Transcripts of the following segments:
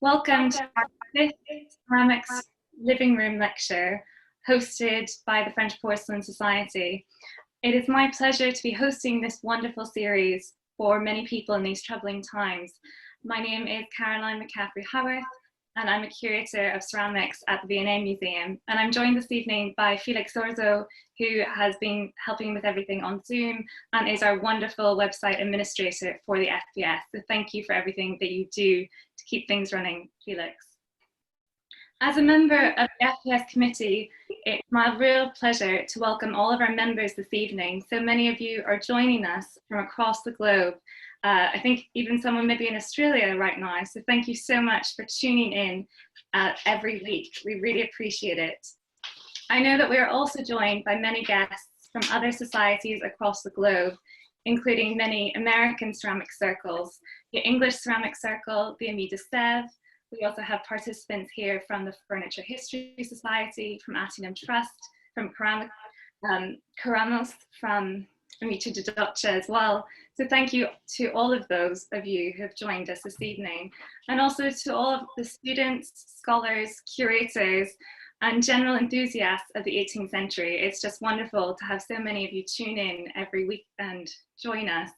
Welcome to our fifth ceramics living room lecture hosted by the French Porcelain Society. It is my pleasure to be hosting this wonderful series for many people in these troubling times. My name is Caroline McCaffrey-Howarth, and I'm a curator of ceramics at the Vincennes Museum. And I'm joined this evening by Felix Orzo, who has been helping with everything on Zoom and is our wonderful website administrator for the FPS. So thank you for everything that you do to keep things running, Felix. As a member of the FPS committee, it's my real pleasure to welcome all of our members this evening. So many of you are joining us from across the globe. I think even someone maybe in Australia right now. So thank you so much for tuning in every week. We really appreciate it. I know that we are also joined by many guests from other societies across the globe, including many American ceramic circles, the English Ceramic Circle, the Louis XVI. We also have participants here from the Furniture History Society, from Attingham Trust, from Keramos, from Amici di Doccia as well. So thank you to all of those of you who have joined us this evening, and also to all of the students, scholars, curators, and general enthusiasts of the 18th century. It's just wonderful to have so many of you tune in every week and join us.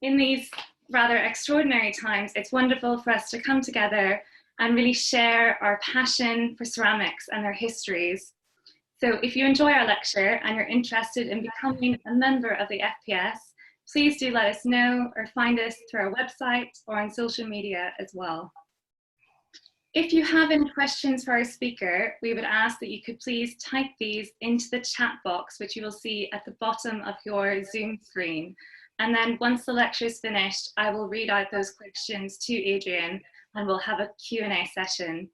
In these rather extraordinary times, it's wonderful for us to come together and really share our passion for ceramics and their histories. So if you enjoy our lecture and you're interested in becoming a member of the FPS, please do let us know or find us through our website or on social media as well. If you have any questions for our speaker, we would ask that you could please type these into the chat box, which you will see at the bottom of your Zoom screen. And then once the lecture is finished, I will read out those questions to Adrian and we'll have a Q&A session.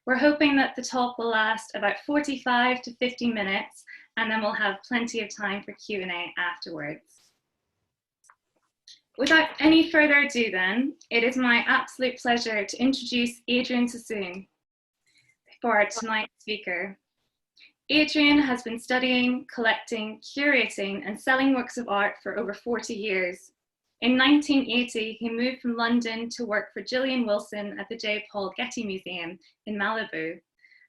We're hoping that the talk will last about 45 to 50 minutes, and then we'll have plenty of time for Q&A afterwards. Without any further ado then, it is my absolute pleasure to introduce Adrian Sassoon for our tonight's speaker. Adrian has been studying, collecting, curating, and selling works of art for over 40 years. In 1980, he moved from London to work for Gillian Wilson at the J. Paul Getty Museum in Malibu.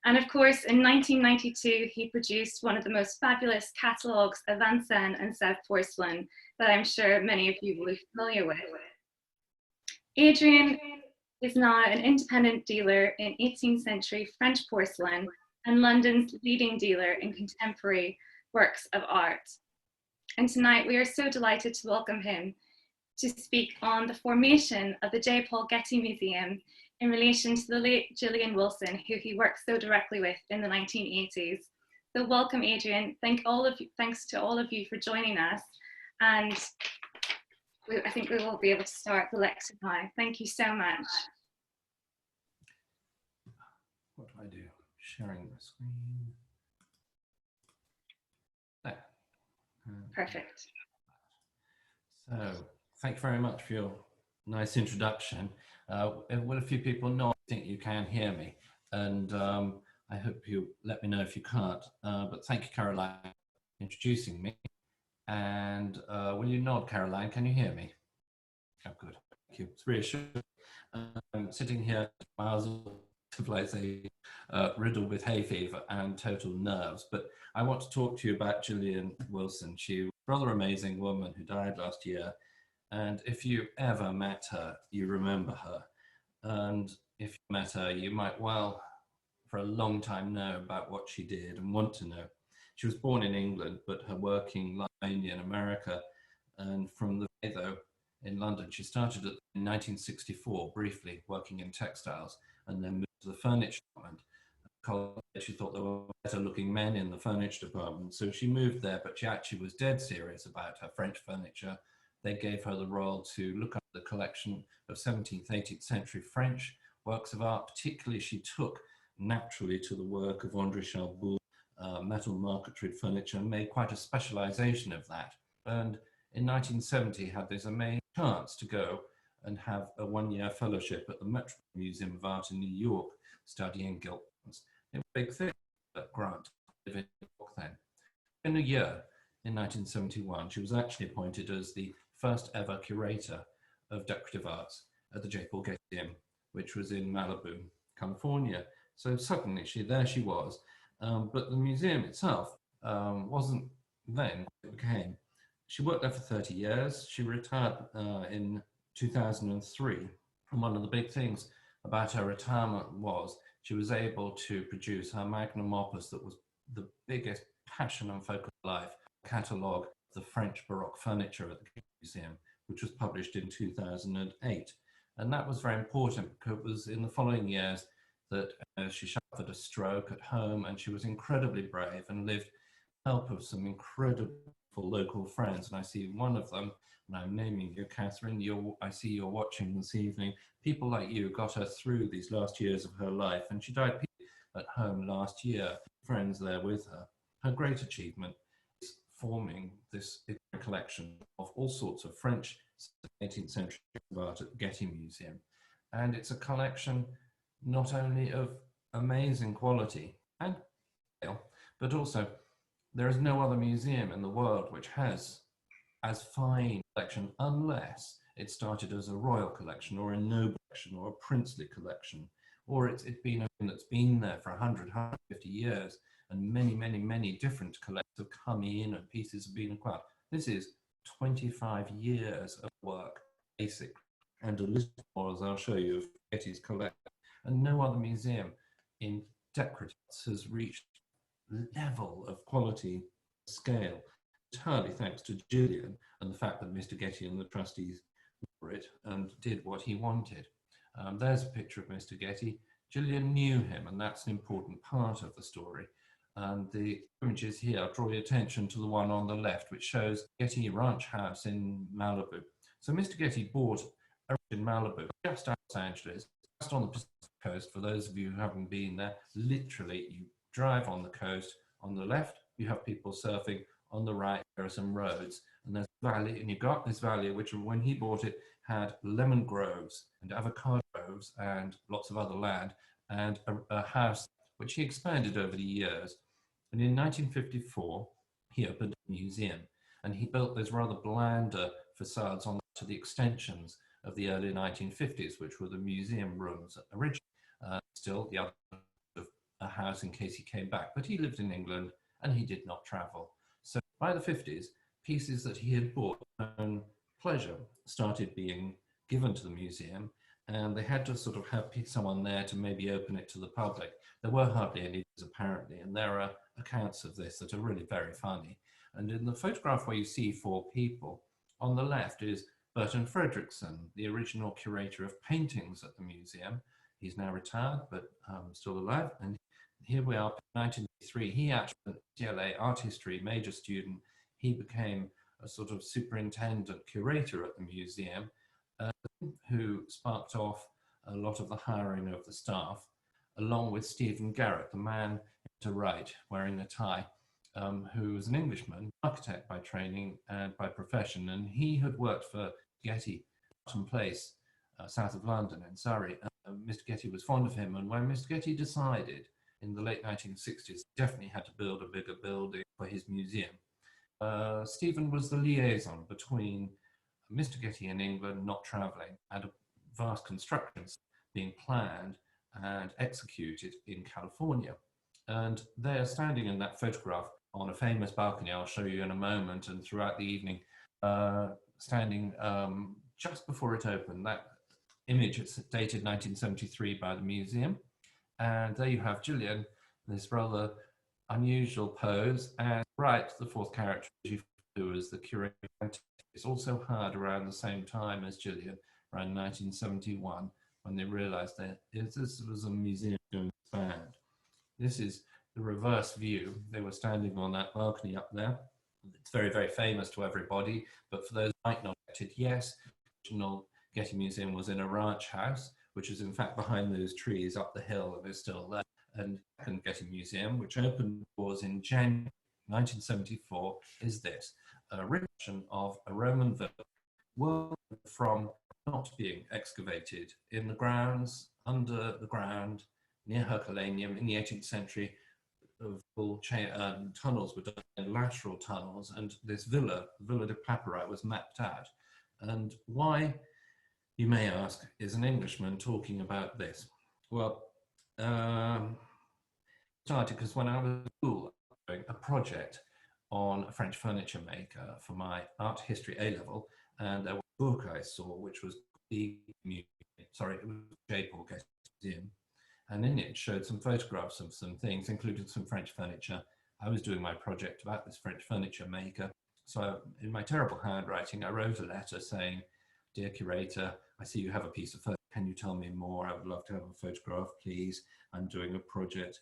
And of course, in 1992, he produced one of the most fabulous catalogues of Vincennes and Sèvres porcelain that I'm sure many of you will be familiar with. Adrian is now an independent dealer in 18th century French porcelain and London's leading dealer in contemporary works of art. And tonight we are so delighted to welcome him to speak on the formation of the J. Paul Getty Museum in relation to the late Gillian Wilson, who he worked so directly with in the 1980s. So welcome, Adrian. Thanks to all of you for joining us. And I think we will be able to start the lecture now. Thank you so much. What do I do? Sharing the screen. There. Perfect. So, thank you very much for your nice introduction. What a few people know, I think you can hear me, and I hope you let me know if you can't. But thank you, Caroline, for introducing me. And will you nod, Caroline? Can you hear me? Oh, good. Thank you. It's reassuring. I'm sitting here, miles of civilization, riddled with hay fever and total nerves. But I want to talk to you about Gillian Wilson. She was a rather amazing woman who died last year. And if you ever met her, you remember her. And if you met her, you might well, for a long time, know about what she did and want to know. She was born in England, but her working life mainly in America. And from the day, though, in London, she started in 1964, briefly working in textiles, and then moved to the furniture department. She thought there were better looking men in the furniture department. So she moved there, but she actually was dead serious about her French furniture. They gave her the role to look at the collection of 17th, 18th century French works of art. Particularly, she took naturally to the work of André Chalboul, metal marquetried furniture, and made quite a specialization of that. And in 1970, had this amazing chance to go and have a one-year fellowship at the Metropolitan Museum of Art in New York, studying gilt. It was a big thing, that grant, in New York then. In a year, in 1971, she was actually appointed as the first ever curator of decorative arts at the J. Paul Getty Museum, which was in Malibu, California. So suddenly there she was. But the museum itself wasn't then what it became. She worked there for 30 years. She retired in 2003. And one of the big things about her retirement was she was able to produce her magnum opus that was the biggest passion and focus of life, catalogue of the French Baroque furniture at the Getty Museum, which was published in 2008. And that was very important because it was in the following years that she suffered a stroke at home, and she was incredibly brave and lived with the help of some incredible local friends. And I see one of them, and I'm naming you, Catherine. I see you're watching this evening. People like you got her through these last years of her life, and she died at home last year. Friends there with her. Her great achievement is forming this collection of all sorts of French 18th century art at the Getty Museum. And it's a collection not only of amazing quality and scale, but also there is no other museum in the world which has as fine a collection, unless it started as a royal collection or a noble collection or a princely collection, or it's been a thing that's been there for 100, 150 years, and many different collectors have come in and pieces have been acquired. This is 25 years of work, basic, and a little more, as I'll show you, of Getty's collection. And no other museum in decorative arts has reached the level of quality scale, entirely thanks to Gillian and the fact that Mr. Getty and the trustees saw it and did what he wanted. There's a picture of Mr. Getty. Gillian knew him, and that's an important part of the story. And the images here draw your attention to the one on the left, which shows Getty Ranch House in Malibu. So Mr. Getty bought a ranch in Malibu, just out of Los Angeles, just on the Pacific coast. For those of you who haven't been there, literally you drive on the coast. On the left, you have people surfing. On the right, there are some roads, and there's a valley, and you've got this valley, which when he bought it, had lemon groves and avocado groves and lots of other land, and a house which he expanded over the years. And in 1954, he opened a museum, and he built those rather blander facades on to the extensions of the early 1950s, which were the museum rooms originally. Still, the other of a house in case he came back, but he lived in England and he did not travel. So by the 50s, pieces that he had bought on pleasure started being given to the museum, and they had to sort of have someone there to maybe open it to the public. There were hardly any, apparently, and there are accounts of this that are really very funny. And in the photograph where you see 4 people, on the left is Burton Fredrickson, the original curator of paintings at the museum. He's now retired, but still alive. And here we are, 1983. He actually, UCLA art history major student, he became a sort of superintendent curator at the museum, who sparked off a lot of the hiring of the staff, along with Stephen Garrett, the man to right, wearing a tie, who was an Englishman, architect by training and by profession, and he had worked for Getty Place, south of London in Surrey. Mr. Getty was fond of him, and when Mr. Getty decided in the late 1960s, definitely had to build a bigger building for his museum. Stephen was the liaison between Mr. Getty in England not traveling and vast constructions being planned and executed in California. And they are standing in that photograph on a famous balcony I'll show you in a moment, and throughout the evening, standing just before it opened. That image, it's dated 1973 by the museum. And there you have Gillian, this rather unusual pose, and right, the 4th character, who is the curator, is also hired around the same time as Gillian, around 1971, when they realized that this was a museum going to expand. This is the reverse view. They were standing on that balcony up there. It's very famous to everybody, but for those who might not get it, yes, the original Getty Museum was in a ranch house, which is in fact behind those trees up the hill and is still there. And the second Getty Museum, which opened doors in January 1974, is this, a reproduction of a Roman villa from not being excavated in the grounds, under the ground, near Herculaneum in the 18th century. Full tunnels were done, lateral tunnels, and this Villa de Papyri was mapped out. And why You may ask, is an Englishman talking about this? Well, started because when I was at school, I was doing a project on a French furniture maker for my art history A-level, and there was a book I saw which was the sorry, it was Getty Museum, and in it showed some photographs of some things, including some French furniture. I was doing my project about this French furniture maker, so in my terrible handwriting, I wrote a letter saying, "Dear curator, I see you have a piece of furniture. Can you tell me more? I would love to have a photograph, please. I'm doing a project."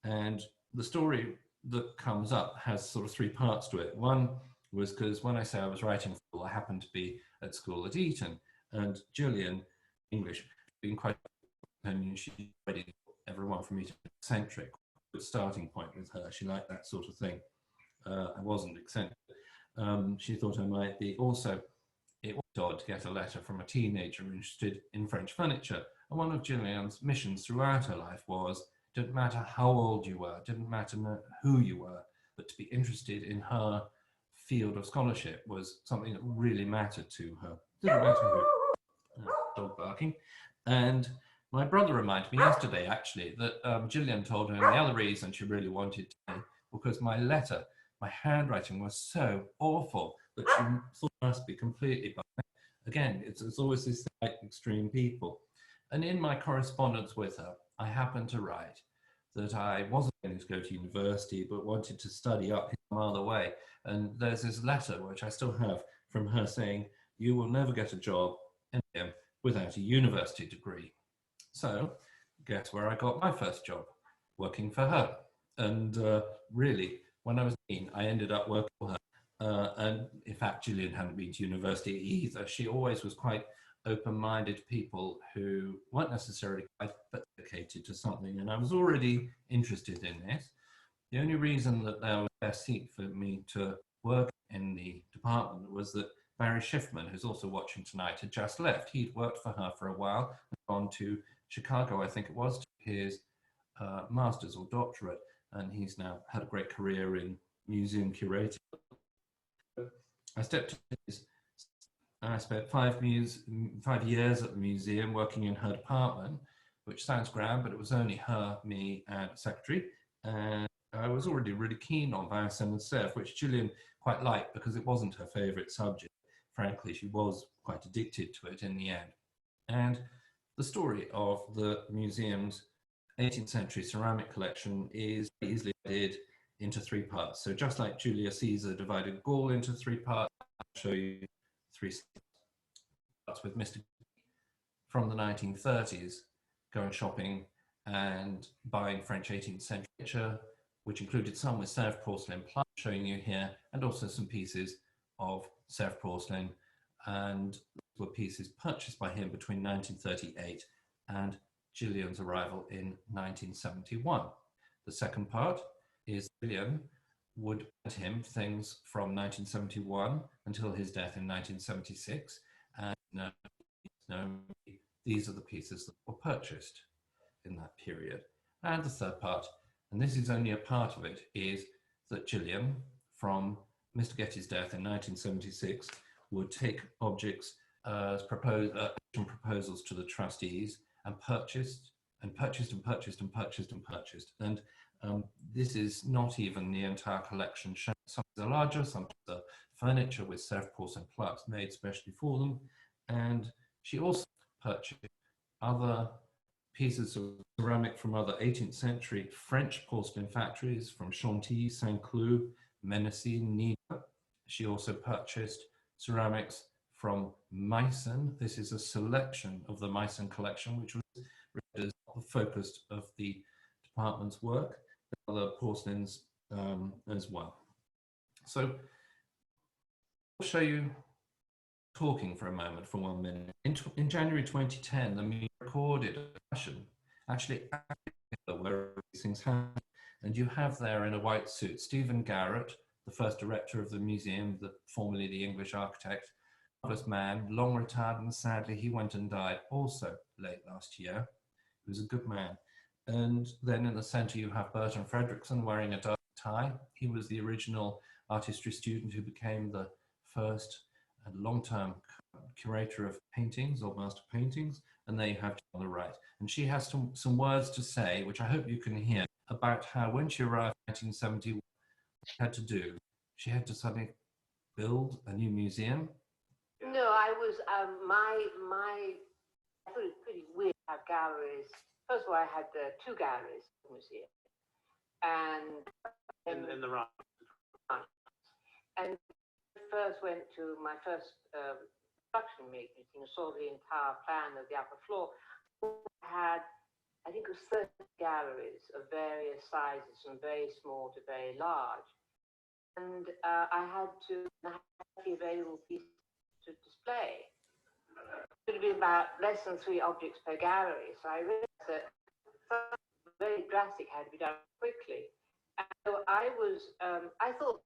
And the story that comes up has sort of three parts to it. One was because when I say I was writing school, I happened to be at school at Eton, and Gillian, English, being quite, and she ready everyone from Eton eccentric. Good starting point with her. She liked that sort of thing. I wasn't eccentric. She thought I might be also. It was odd to get a letter from a teenager interested in French furniture. And one of Gillian's missions throughout her life was, didn't matter how old you were, didn't matter who you were, but to be interested in her field of scholarship was something that really mattered to her. Didn't matter who. Dog barking. And my brother reminded me yesterday, actually, that Gillian told her the other reason she really wanted to, because my letter, my handwriting was so awful that she thought it must be completely bad. Again, it's always this like extreme people. And in my correspondence with her, I happened to write that I wasn't going to go to university, but wanted to study up some other way. And there's this letter, which I still have, from her saying, "You will never get a job without a university degree." So guess where I got my first job? Working for her. And really, when I was 18, I ended up working for her. And in fact, Gillian hadn't been to university either. She always was quite open-minded people who weren't necessarily quite dedicated to something. And I was already interested in this. The only reason that there was a best seat for me to work in the department was that Barry Schiffman, who's also watching tonight, had just left. He'd worked for her for a while and gone to Chicago, I think it was, to his master's or doctorate. And he's now had a great career in museum curating. I stepped into his, I spent 5 years at the museum working in her department, which sounds grand, but it was only her, me, and a secretary. And I was already really keen on Vincennes and Sèvres, which Gillian quite liked because it wasn't her favorite subject. Frankly, she was quite addicted to it in the end. And the story of the museum's 18th century ceramic collection is easily divided into 3 parts. So just like Julius Caesar divided Gaul into 3 parts, I'll show you 3 parts with Mr. from the 1930s, going shopping and buying French 18th century literature, which included some with Sèvres porcelain plus, showing you here, and also some pieces of Sèvres porcelain, and were pieces purchased by him between 1938 and Gillian's arrival in 1971. The second part is Gillian would send him things from 1971 until his death in 1976, and these are the pieces that were purchased in that period. And the third part, and this is only a part of it, is that Gillian, from Mr. Getty's death in 1976, would take objects as proposals to the trustees and purchased and purchased and purchased and purchased and purchased. And this is not even the entire collection. Some are larger, some are furniture with Sèvres porcelain plaques made specially for them. And she also purchased other pieces of ceramic from other 18th century French porcelain factories from Chantilly, Saint-Cloud, Menacé, Nîmes. She also purchased ceramics from Meissen. This is a selection of the Meissen collection, which was the focus of the department's work, other porcelains as well. So I'll show you talking for a moment for 1 minute. In January 2010, the museum recorded a fashion, actually where these things happened. And you have there in a white suit, Stephen Garrett, the first director of the museum, formerly the English architect, marvelous man, long retired, and sadly he went and died also late last year. He was a good man. And then in the center you have Burton Fredrickson wearing a dark tie. He was the original art history student who became the first a long-term curator of paintings or master paintings, and there you have on the right. And she has some words to say, which I hope you can hear, about how when she arrived in 1970, what she had to do. She had to suddenly build a new museum. No, I was, I thought it was pretty weird to have galleries. First of all, I had two galleries in the museum. And in the right. And first went to my first construction meeting and saw the entire plan of the upper floor. Had, I think it was 30 galleries of various sizes, from very small to very large. And I had to have the available pieces to display. It would be about less than 3 objects per gallery. So I realized that something very drastic had to be done quickly. And so I was, I thought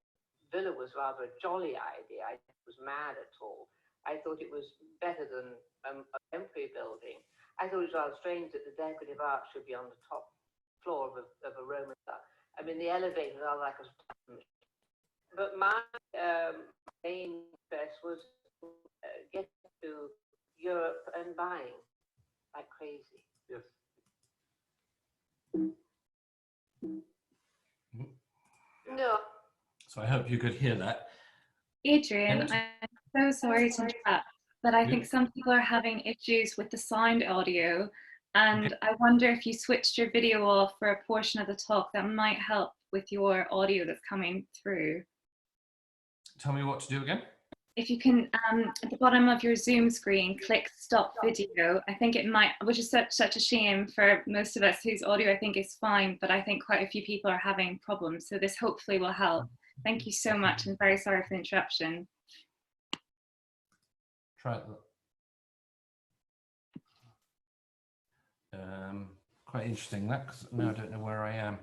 villa was rather a jolly idea. I was mad at all. I thought it was better than a temporary building. I thought it was rather strange that the decorative art should be on the top floor of a Roman villa. I mean, the elevators are like a... But my main interest was getting to Europe and buying like crazy. Yes. No. So I hope you could hear that. Adrian, I'm so sorry to interrupt, but I think some people are having issues with the sound audio, and I wonder if you switched your video off for a portion of the talk, that might help with your audio that's coming through. Tell me what to do again. If you can, at the bottom of your Zoom screen, click stop video. I think it might, which is such a shame for most of us whose audio I think is fine, but I think quite a few people are having problems. So this hopefully will help. Thank you so much, and very sorry for the interruption. Try it. Quite interesting that, because now I don't know where I am.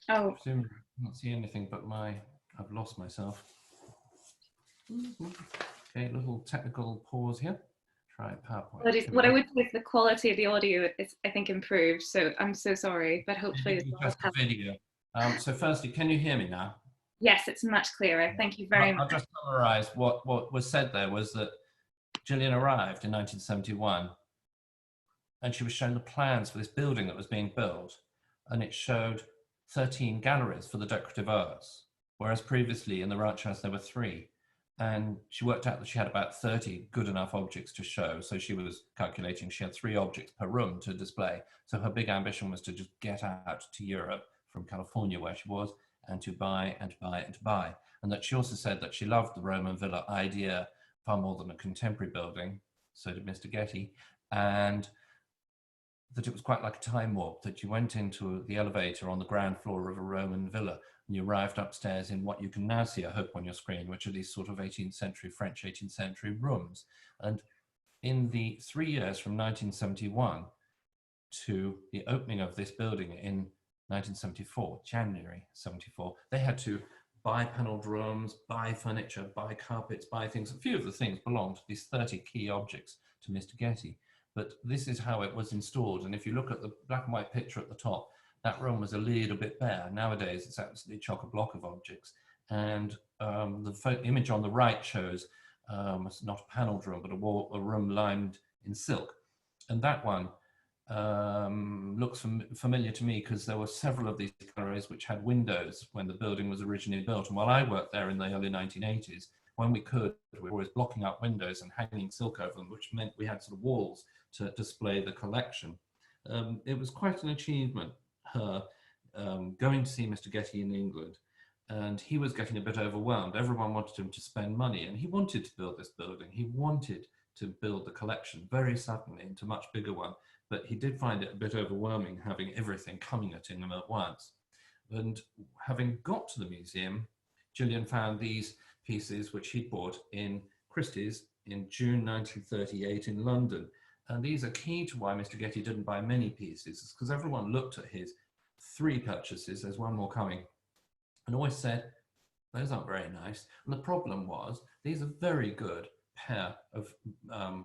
Oh. Presumably I can't see anything but I've lost myself. Okay, little technical pause here. Try PowerPoint. What I would say is the quality of the audio is, I think, improved. So I'm so sorry, but hopefully just the video. So firstly, can you hear me now? Yes, it's much clearer. Thank you very much. I'll just summarize what was said there. Was that Gillian arrived in 1971 and she was shown the plans for this building that was being built, and it showed 13 galleries for the decorative arts, whereas previously in the ranch house there were 3. And she worked out that she had about 30 good enough objects to show. So she was calculating she had 3 objects per room to display. So her big ambition was to just get out to Europe from California, where she was, and to buy and buy and buy. And that she also said that she loved the Roman villa idea far more than a contemporary building. So did Mr. Getty. And that it was quite like a time warp, that you went into the elevator on the ground floor of a Roman villa and you arrived upstairs in what you can now see, I hope, on your screen, which are these sort of 18th century, French 18th century rooms. And in the 3 years from 1971 to the opening of this building in 1974, January 74, they had to buy panelled rooms, buy furniture, buy carpets, buy things. A few of the things belonged to these 30 key objects to Mr. Getty. But this is how it was installed. And if you look at the black and white picture at the top, that room was a little bit bare. Nowadays, it's absolutely chock-a-block of objects. And the image on the right shows it's not a panelled room, but a room lined in silk. And that one looks familiar to me because there were several of these galleries which had windows when the building was originally built. And while I worked there in the early 1980s, when we could, we were always blocking up windows and hanging silk over them, which meant we had sort of walls to display the collection. It was quite an achievement, her going to see Mr. Getty in England, and he was getting a bit overwhelmed. Everyone wanted him to spend money, and he wanted to build this building. He wanted to build the collection very suddenly into a much bigger one, but he did find it a bit overwhelming having everything coming at him at once. And having got to the museum, Gillian found these pieces which he'd bought in Christie's in June 1938 in London. And these are key to why Mr. Getty didn't buy many pieces, because everyone looked at his 3 purchases, there's one more coming, and always said, those aren't very nice. And the problem was, these are very good pair of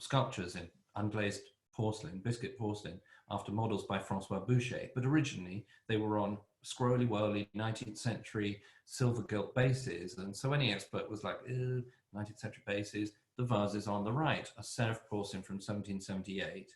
sculptures in unglazed porcelain, biscuit porcelain, after models by Francois Boucher, but originally they were on scrolly whirly 19th century silver gilt bases. And so any expert was like, 19th century bases. The vases on the right, a Sèvres porcelain from 1778.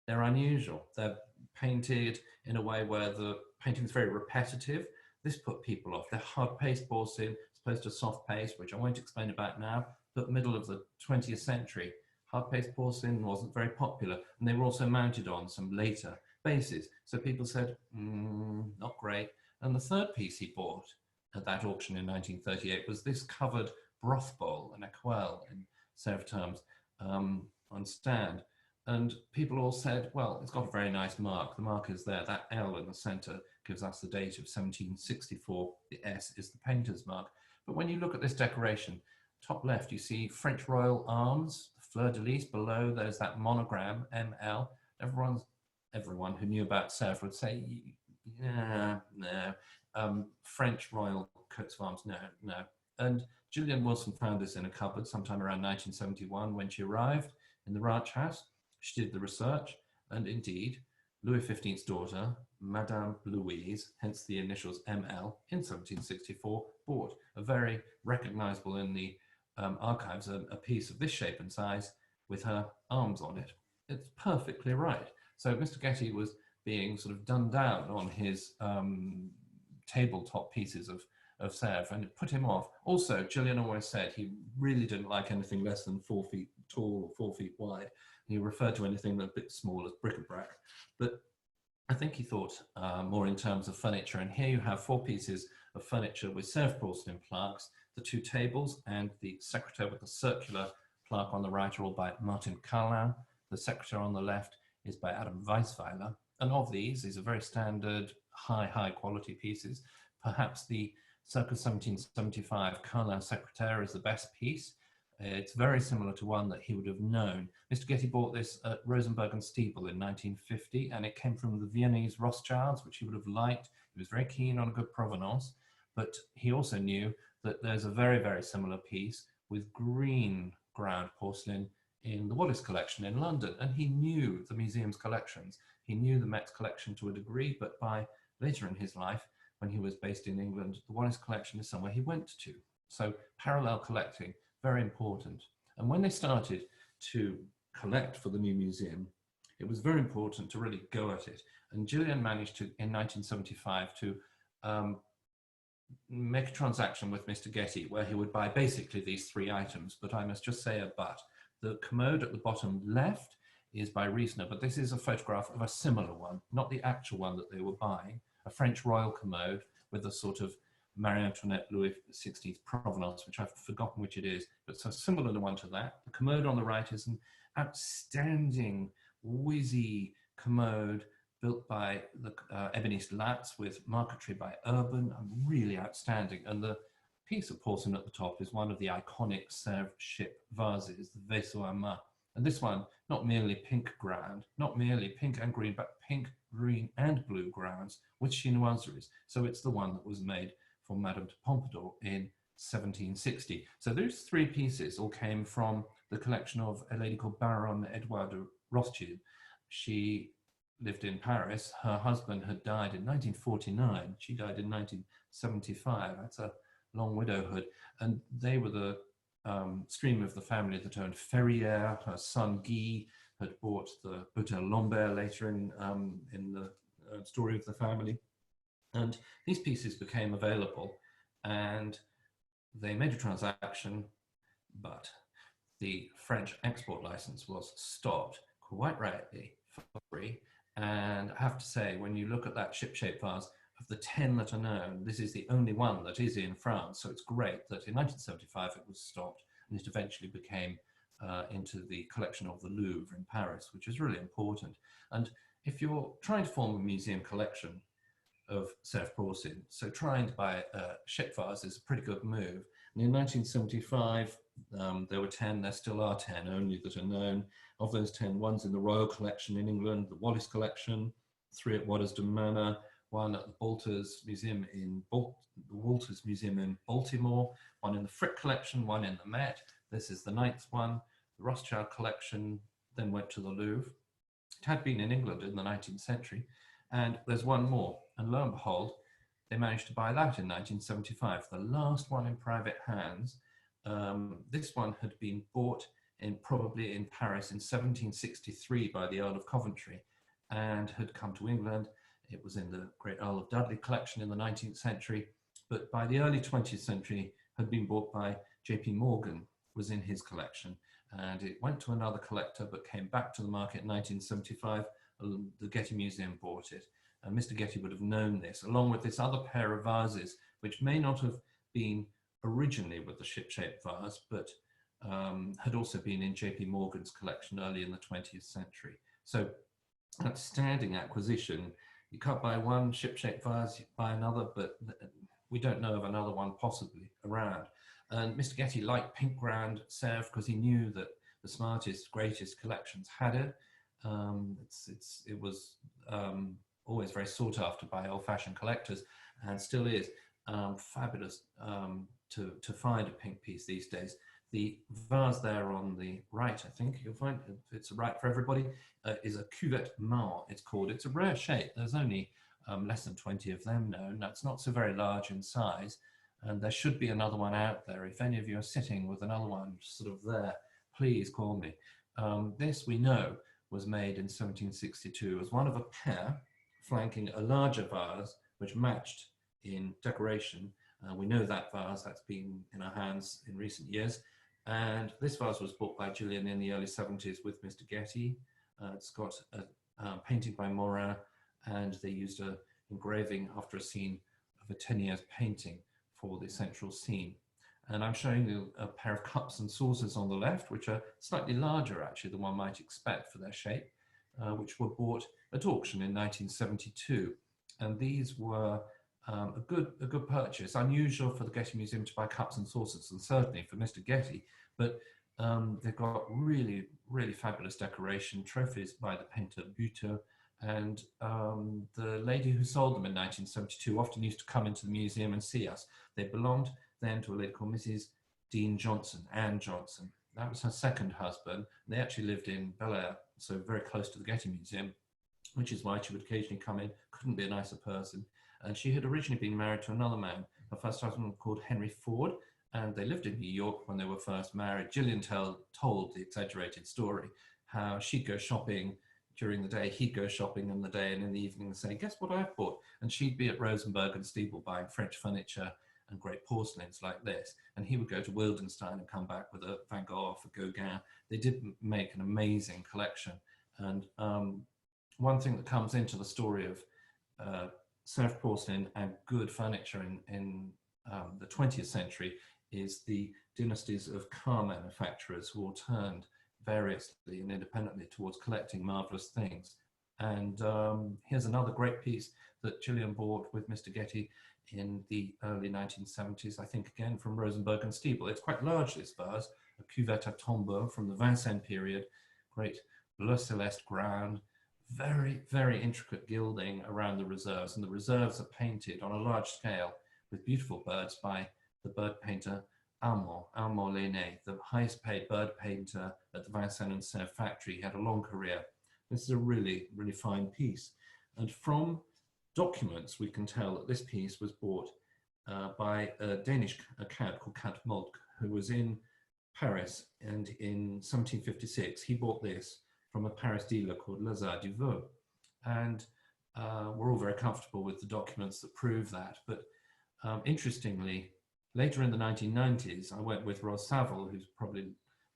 They're unusual. They're painted in a way where the painting is very repetitive. This put people off. They're hard paste porcelain, as opposed to soft paste, which I won't explain about now, but middle of the 20th century. Hard paste porcelain wasn't very popular, and they were also mounted on some later bases. So people said, not great. And the third piece he bought at that auction in 1938 was this covered broth bowl, an écuelle in Sèvres terms, on stand. And people all said, well, it's got a very nice mark. The mark is there. That L in the center gives us the date of 1764. The S is the painter's mark. But when you look at this decoration, top left, you see French royal arms, fleur-de-lis. Below, there's that monogram, ML. Everyone who knew about Sèvres would say, yeah, no. French royal coats of arms, no. And Gillian Wilson found this in a cupboard sometime around 1971 when she arrived in the ranch house. She did the research, and indeed, Louis XV's daughter, Madame Louise, hence the initials ML, in 1764, bought a very recognizable in the archives, a piece of this shape and size with her arms on it. It's perfectly right. So Mr. Getty was being sort of done down on his tabletop pieces of Sèvres, and it put him off. Also, Gillian always said he really didn't like anything less than 4 feet tall or 4 feet wide. He referred to anything a bit small as bric-a-brac. But I think he thought more in terms of furniture. And here you have 4 pieces of furniture with Sèvres porcelain plaques. The 2 tables and the secretaire with the circular plaque on the right are all by Martin Carlin. The secretaire on the left is by Adam Weisweiler. And of these are very standard, high quality pieces. Perhaps the circa 1775 Carlin secretaire is the best piece. It's very similar to one that he would have known. Mr. Getty bought this at Rosenberg and Stiebel in 1950, and it came from the Viennese Rothschilds, which he would have liked. He was very keen on a good provenance, but he also knew that there's a very similar piece with green ground porcelain in the Wallace collection in London, and he knew the museum's collections. He knew the Met's collection to a degree, but by later in his life, when he was based in England, the Wallace collection is somewhere he went to. So parallel collecting, very important. And when they started to collect for the new museum, it was very important to really go at it. And Gillian managed to, in 1975, to make a transaction with Mr. Getty where he would buy basically these 3 items, but I must just say a but. The commode at the bottom left is by Riesner, but this is a photograph of a similar one, not the actual one that they were buying, a French royal commode with a sort of Marie Antoinette Louis XV's provenance, which I've forgotten which it is, but so similar to one to that. The commode on the right is an outstanding, whizzy commode built by the Eboniste Latz with marquetry by Urban, really outstanding. And the piece of porcelain at the top is one of the iconic Sèvres ship vases, the Vaisseau à Mât. And this one, not merely pink ground, not merely pink and green, but pink, green and blue grounds with chinoiseries. So it's the one that was made for Madame de Pompadour in 1760. So those 3 pieces all came from the collection of a lady called Baronne Edouard de Rothschild. She lived in Paris. Her husband had died in 1949. She died in 1975. That's a long widowhood. And they were the stream of the family that owned Ferrières. Her son Guy had bought the Hôtel Lambert later in the story of the family. And these pieces became available and they made a transaction, but the French export license was stopped quite rightly for free. And I have to say, when you look at that ship-shaped vase, of the 10 that are known, this is the only one that is in France. So it's great that in 1975 it was stopped and it eventually became into the collection of the Louvre in Paris, which is really important. And if you're trying to form a museum collection of Sèvres porcelain, so trying to buy a ship vase is a pretty good move. And in 1975, there were 10, there still are 10 only that are known. Of those 10, one's in the Royal Collection in England, the Wallace Collection, 3 at Waddesdon Manor, 1 at the Walters Museum in Baltimore, 1 in the Frick Collection, 1 in the Met. This is the 9th one. The Rothschild Collection then went to the Louvre. It had been in England in the 19th century. And there's 1 more. And lo and behold, they managed to buy that in 1975, the last one in private hands. This one had been bought probably in Paris in 1763 by the Earl of Coventry and had come to England. It was in the great Earl of Dudley collection in the 19th century, but by the early 20th century had been bought by JP Morgan, was in his collection, and it went to another collector but came back to the market in 1975. The Getty Museum bought it, and Mr. Getty would have known this, along with this other pair of vases, which may not have been originally with the ship-shaped vase, but had also been in JP Morgan's collection early in the 20th century. So outstanding acquisition. You can't buy one ship-shaped vase, you buy another, but we don't know of another one possibly around. And Mr. Getty liked pink ground Sèvres because he knew that the smartest, greatest collections had it. It was always very sought after by old-fashioned collectors, and still is. Fabulous to find a pink piece these days. The vase there on the right, I think you'll find, if it's right for everybody, is a cuvette main, it's called. It's a rare shape. There's only less than 20 of them known. That's not so very large in size, and there should be another one out there. If any of you are sitting with another one sort of there, please call me. This, we know, was made in 1762 as one of a pair flanking a larger vase which matched in decoration. We know that vase, that's been in our hands in recent years. And this vase was bought by Gillian in the early 70s with Mr. Getty. It's got a painting by Morin, and they used an engraving after a scene of a Teniers painting for the central scene. And I'm showing you a pair of cups and saucers on the left, which are slightly larger actually than one might expect for their shape, which were bought at auction in 1972. And these were a good purchase. Unusual for the Getty Museum to buy cups and saucers, and certainly for Mr. Getty, but they've got really, really fabulous decoration, trophies by the painter Buteau, and the lady who sold them in 1972 often used to come into the museum and see us. They belonged then to a lady called Mrs. Dean Johnson, Anne Johnson. That was her second husband. They actually lived in Bel Air, so very close to the Getty Museum, which is why she would occasionally come in. Couldn't be a nicer person. And she had originally been married to another man, her first husband called Henry Ford, and they lived in New York when they were first married. Gillian told the exaggerated story, how she'd go shopping during the day, he'd go shopping in the day, and in the evening say, guess what I've bought? And she'd be at Rosenberg and Stiebel buying French furniture and great porcelains like this. And he would go to Wildenstein and come back with a Van Gogh or Gauguin. They did make an amazing collection. And one thing that comes into the story of Sèvres porcelain and good furniture in the 20th century is the dynasties of car manufacturers who all turned variously and independently towards collecting marvelous things. And here's another great piece that Gillian bought with Mr. Getty in the early 1970s, I think again from Rosenberg and Stiebel. It's quite large, this vase, a cuvette à tombeau from the Vincennes period, great bleu celeste ground, very, very intricate gilding around the reserves, and the reserves are painted on a large scale with beautiful birds by the bird painter Armand Lenné, the highest paid bird painter at the Vincennes and Sèvres factory. He had a long career. This is a really, really fine piece. And from documents, we can tell that this piece was bought by a Danish count called Count Moltke, who was in Paris, and in 1756, he bought this from a Paris dealer called Lazare du Vau. And we're all very comfortable with the documents that prove that. But interestingly, later in the 1990s, I went with Rose Saville, who's probably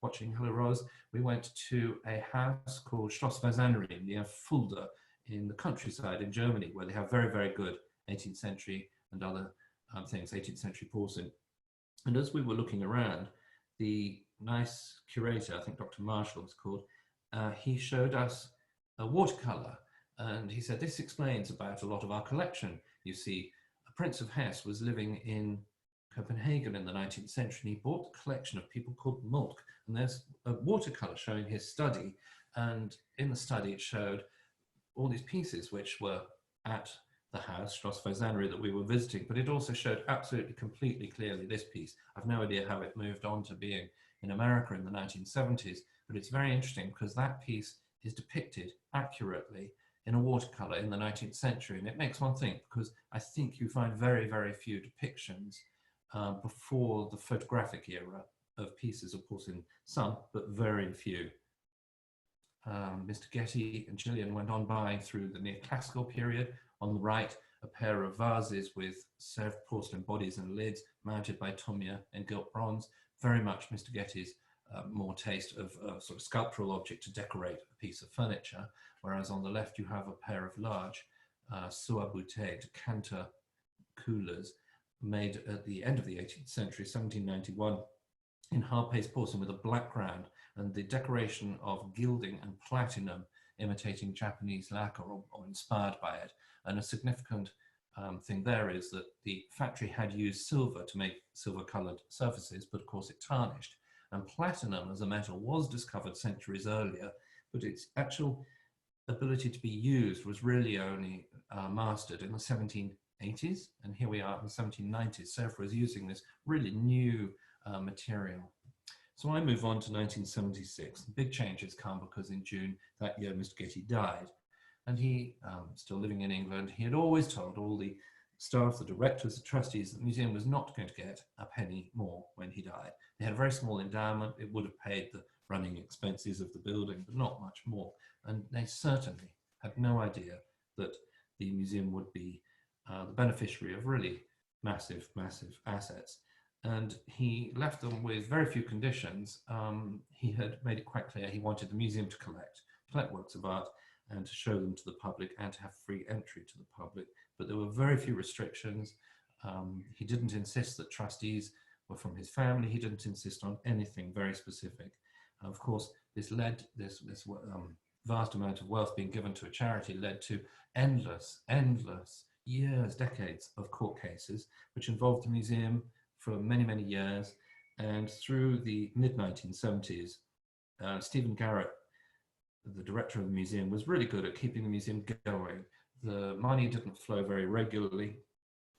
watching. Hello, Rose. We went to a house called Schloss Fasanerie near Fulda in the countryside in Germany, where they have very, very good 18th century and other things, 18th century porcelain. And as we were looking around, the nice curator, I think Dr. Marshall was called, he showed us a watercolor, and he said, this explains about a lot of our collection. You see, a Prince of Hesse was living in Copenhagen in the 19th century, and he bought a collection of people called Moltke, and there's a watercolor showing his study, and in the study it showed all these pieces which were at the house, Schloss Fasanerie, that we were visiting, but it also showed absolutely, completely clearly this piece. I've no idea how it moved on to being in America in the 1970s, but it's very interesting because that piece is depicted accurately in a watercolor in the 19th century. And it makes one think, because I think you find very, very few depictions before the photographic era of pieces, of course, in some, but very few. Mr. Getty and Gillian went on buying through the neoclassical period. On the right, a pair of vases with Sèvres porcelain bodies and lids mounted by Tomia in gilt bronze, very much Mr. Getty's more taste of a sort of sculptural object to decorate a piece of furniture, whereas on the left you have a pair of large soie-bouteille decanter coolers made at the end of the 18th century, 1791, in hard-paste porcelain with a black ground, and the decoration of gilding and platinum imitating Japanese lacquer or inspired by it. And a significant thing there is that the factory had used silver to make silver-colored surfaces, but of course it tarnished. And platinum as a metal was discovered centuries earlier, but its actual ability to be used was really only mastered in the 1780s. And here we are in the 1790s. Sèvres was using this really new material. So I move on to 1976. The big changes come because in June that year, Mr. Getty died. And he, still living in England, he had always told all the staff, the directors, the trustees, that the museum was not going to get a penny more when he died. They had a very small endowment. It would have paid the running expenses of the building, but not much more. And they certainly had no idea that the museum would be the beneficiary of really massive, massive assets. And he left them with very few conditions. He had made it quite clear he wanted the museum to collect works of art and to show them to the public and to have free entry to the public. But there were very few restrictions. He didn't insist that trustees were from his family. He didn't insist on anything very specific. Of course, this vast amount of wealth being given to a charity led to endless years, decades of court cases, which involved the museum for many, many years. And through the mid-1970s, Stephen Garrett, the director of the museum, was really good at keeping the museum going. The money didn't flow very regularly.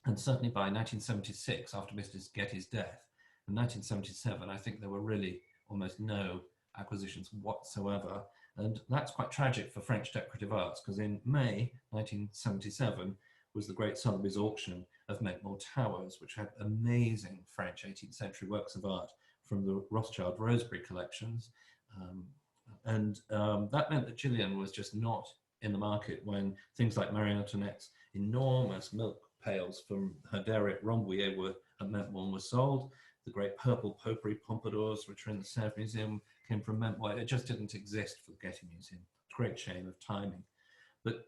And certainly by 1976, after Mr. Getty's death, in 1977, I think there were really almost no acquisitions whatsoever. And that's quite tragic for French decorative arts, because in May 1977 was the great Sotheby's auction of Mentmore Towers, which had amazing French 18th century works of art from the Rothschild Rosebery collections. That meant that Gillian was just not in the market when things like Marie Antoinette's enormous milk pails from her dairy at Rambouillet at Mentmore were sold. The great purple potpourri pompadours, which are in the Sèvres Museum, came from Mentmore. It just didn't exist for the Getty Museum. Great shame of timing. But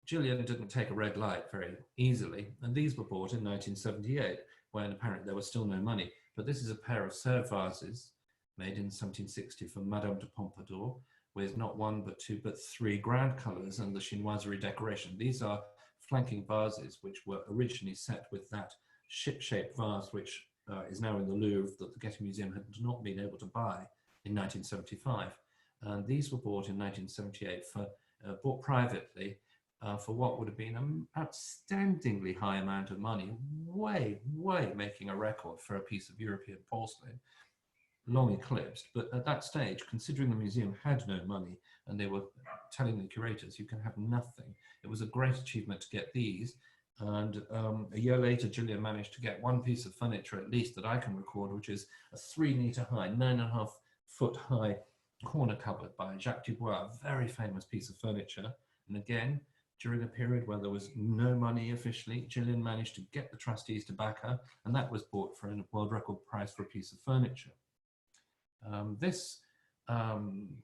Gillian didn't take a red light very easily, and these were bought in 1978, when apparently there was still no money. But this is a pair of Sèvres vases made in 1760 for Madame de Pompadour, with not one, but two, but three ground colours and the chinoiserie decoration. These are flanking vases, which were originally set with that ship-shaped vase, which is now in the Louvre, that the Getty Museum had not been able to buy in 1975. And these were bought in 1978, bought privately, for what would have been an outstandingly high amount of money, way making a record for a piece of European porcelain, long eclipsed. But at that stage, considering the museum had no money and they were telling the curators, you can have nothing, it was a great achievement to get these. And a year later, Gillian managed to get one piece of furniture, at least that I can record, which is a 3-meter high, 9.5 foot high corner cupboard by Jacques Dubois, a very famous piece of furniture. And again, during a period where there was no money officially, Gillian managed to get the trustees to back her, and that was bought for a world record price for a piece of furniture. This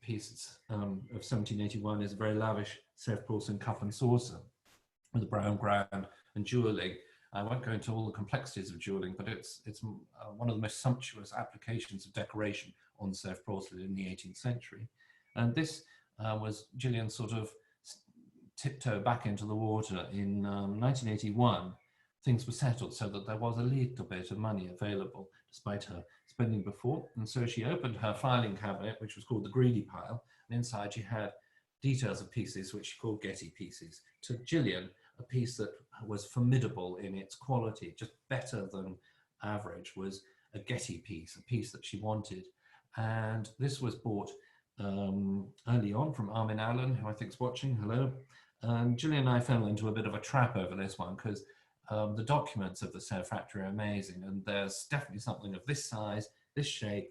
piece of 1781 is a very lavish Sèvres porcelain cup and saucer with a brown ground and jewelling. I won't go into all the complexities of jewelling, but it's one of the most sumptuous applications of decoration on Sèvres porcelain in the 18th century. And this was Gillian sort of tiptoe back into the water in 1981. Things were settled so that there was a little bit of money available despite her spending before. And so she opened her filing cabinet, which was called the Greedy Pile. And inside she had details of pieces which she called Getty pieces. To Gillian, a piece that was formidable in its quality, just better than average, was a Getty piece, a piece that she wanted. And this was bought early on from Armin Allen, who I think is watching, hello. And Gillian and I fell into a bit of a trap over this one because the documents of the Sèvres factory are amazing, and there's definitely something of this size, this shape,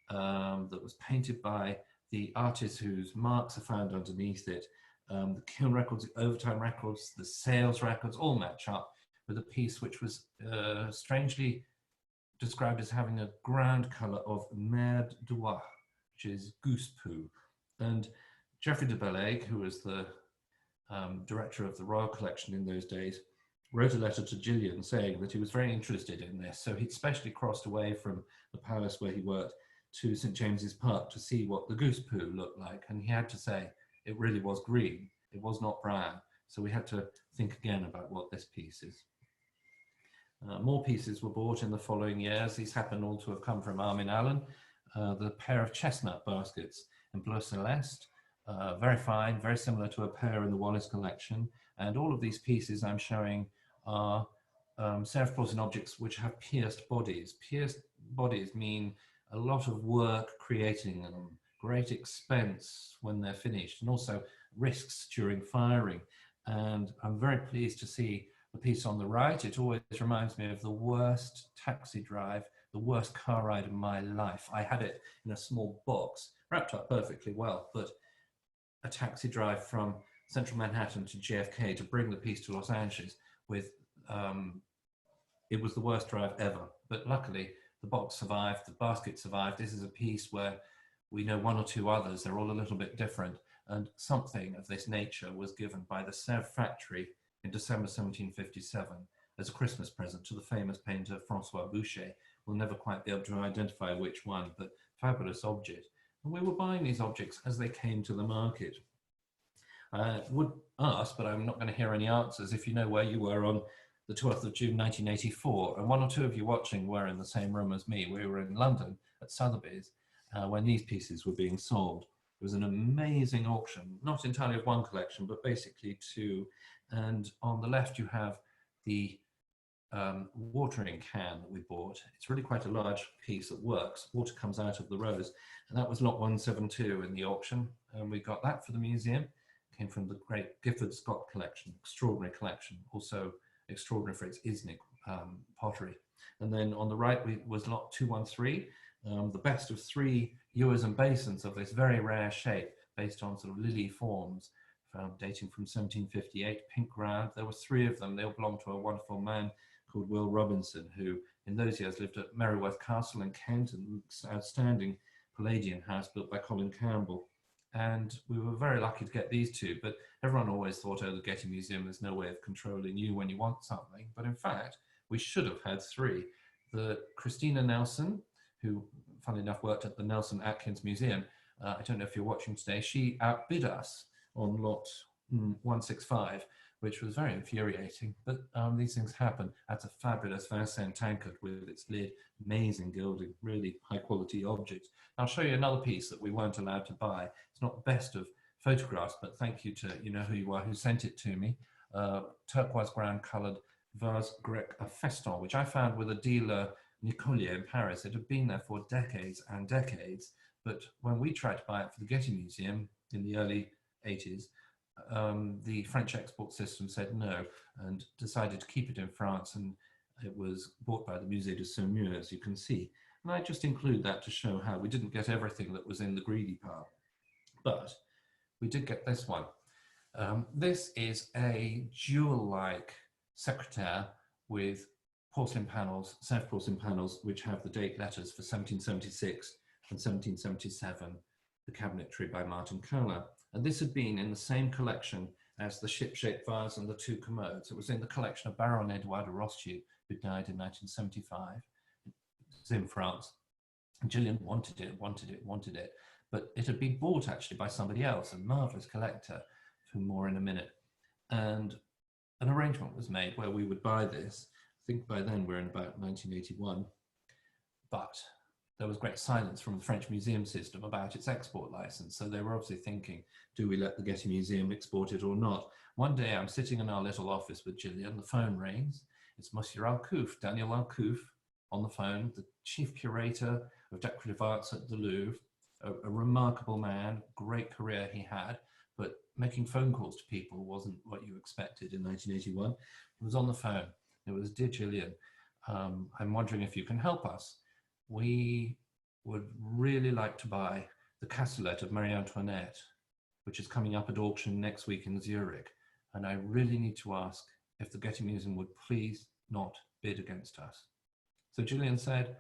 that was painted by the artist whose marks are found underneath it. The kiln records, the overtime records, the sales records all match up with a piece which was strangely described as having a ground colour of merde d'oie, which is goose poo. And Geoffrey de Bellaigue, who was the director of the Royal Collection in those days, wrote a letter to Gillian saying that he was very interested in this. So he'd specially crossed away from the palace where he worked to St. James's Park to see what the goose poo looked like. And he had to say it really was green. It was not brown. So we had to think again about what this piece is. More pieces were bought in the following years. These happen all to have come from Armin Allen. The pair of chestnut baskets in bleu celeste, very fine, very similar to a pair in the Wallace collection. And all of these pieces I'm showing are Sèvres porcelain objects which have pierced bodies. Pierced bodies mean a lot of work creating them, great expense when they're finished, and also risks during firing. And I'm very pleased to see the piece on the right. It always reminds me of the worst taxi drive, the worst car ride of my life. I had it in a small box, wrapped up perfectly well, but a taxi drive from central Manhattan to JFK to bring the piece to Los Angeles with, it was the worst drive ever. But luckily, the box survived, the basket survived. This is a piece where we know one or two others, they're all a little bit different, and something of this nature was given by the Sèvres factory in December 1757 as a Christmas present to the famous painter Francois Boucher. We'll never quite be able to identify which one, but fabulous object. And we were buying these objects as they came to the market. I would ask, but I'm not going to hear any answers, if you know where you were on the 12th of June 1984, and one or two of you watching were in the same room as me. We were in London at Sotheby's when these pieces were being sold. It was an amazing auction, not entirely of one collection, but basically two. And on the left, you have the watering can that we bought. It's really quite a large piece that works. Water comes out of the rose. And that was lot 172 in the auction. And we got that for the museum. It came from the great Gifford Scott collection, extraordinary collection, also extraordinary for its Isnik pottery. And then on the right was lot 213, the best of three ewers and basins of this very rare shape based on sort of lily forms, dating from 1758, pink ground. There were three of them. They all belonged to a wonderful man called Will Robinson, who in those years lived at Merryworth Castle in Kent, an outstanding Palladian house built by Colin Campbell. And we were very lucky to get these two, but everyone always thought, oh, the Getty Museum, there's no way of controlling you when you want something. But in fact, we should have had three. The Christina Nelson, who, funnily enough, worked at the Nelson Atkins Museum, I don't know if you're watching today, she outbid us on lot 165, which was very infuriating, but these things happen. That's a fabulous Vincennes tankard with its lid, amazing gilding, really high quality object. I'll show you another piece that we weren't allowed to buy. It's not the best of photographs, but thank you to, you know who you are, who sent it to me. Turquoise ground colored vase grec a feston, which I found with a dealer, Nicolier, in Paris. It had been there for decades and decades, but when we tried to buy it for the Getty Museum in the early 80s, the French export system said no and decided to keep it in France, and it was bought by the Musée de Saumur, as you can see. And I just include that to show how we didn't get everything that was in the greedy part, but we did get this one. This is a jewel-like secretaire with porcelain panels, Sèvres porcelain panels, which have the date letters for 1776 and 1777, the cabinetry by Martin Kohler. And this had been in the same collection as the ship-shaped vase and the two commodes. It was in the collection of Baron Edouard de Rothschild, who died in 1975. It's in France. And Gillian wanted it, but it had been bought actually by somebody else, a marvelous collector, for more in a minute. And an arrangement was made where we would buy this. I think by then we're in about 1981, but there was great silence from the French museum system about its export license. So they were obviously thinking, do we let the Getty Museum export it or not? One day I'm sitting in our little office with Gillian, the phone rings. It's Monsieur Alcouf, Daniel Alcouf, on the phone, the chief curator of decorative arts at the Louvre, a remarkable man, great career he had, but making phone calls to people wasn't what you expected in 1981. It was on the phone. It was, "Dear Gillian, I'm wondering if you can help us. We would really like to buy the Castellet of Marie Antoinette, which is coming up at auction next week in Zurich. And I really need to ask if the Getty Museum would please not bid against us." So Gillian said,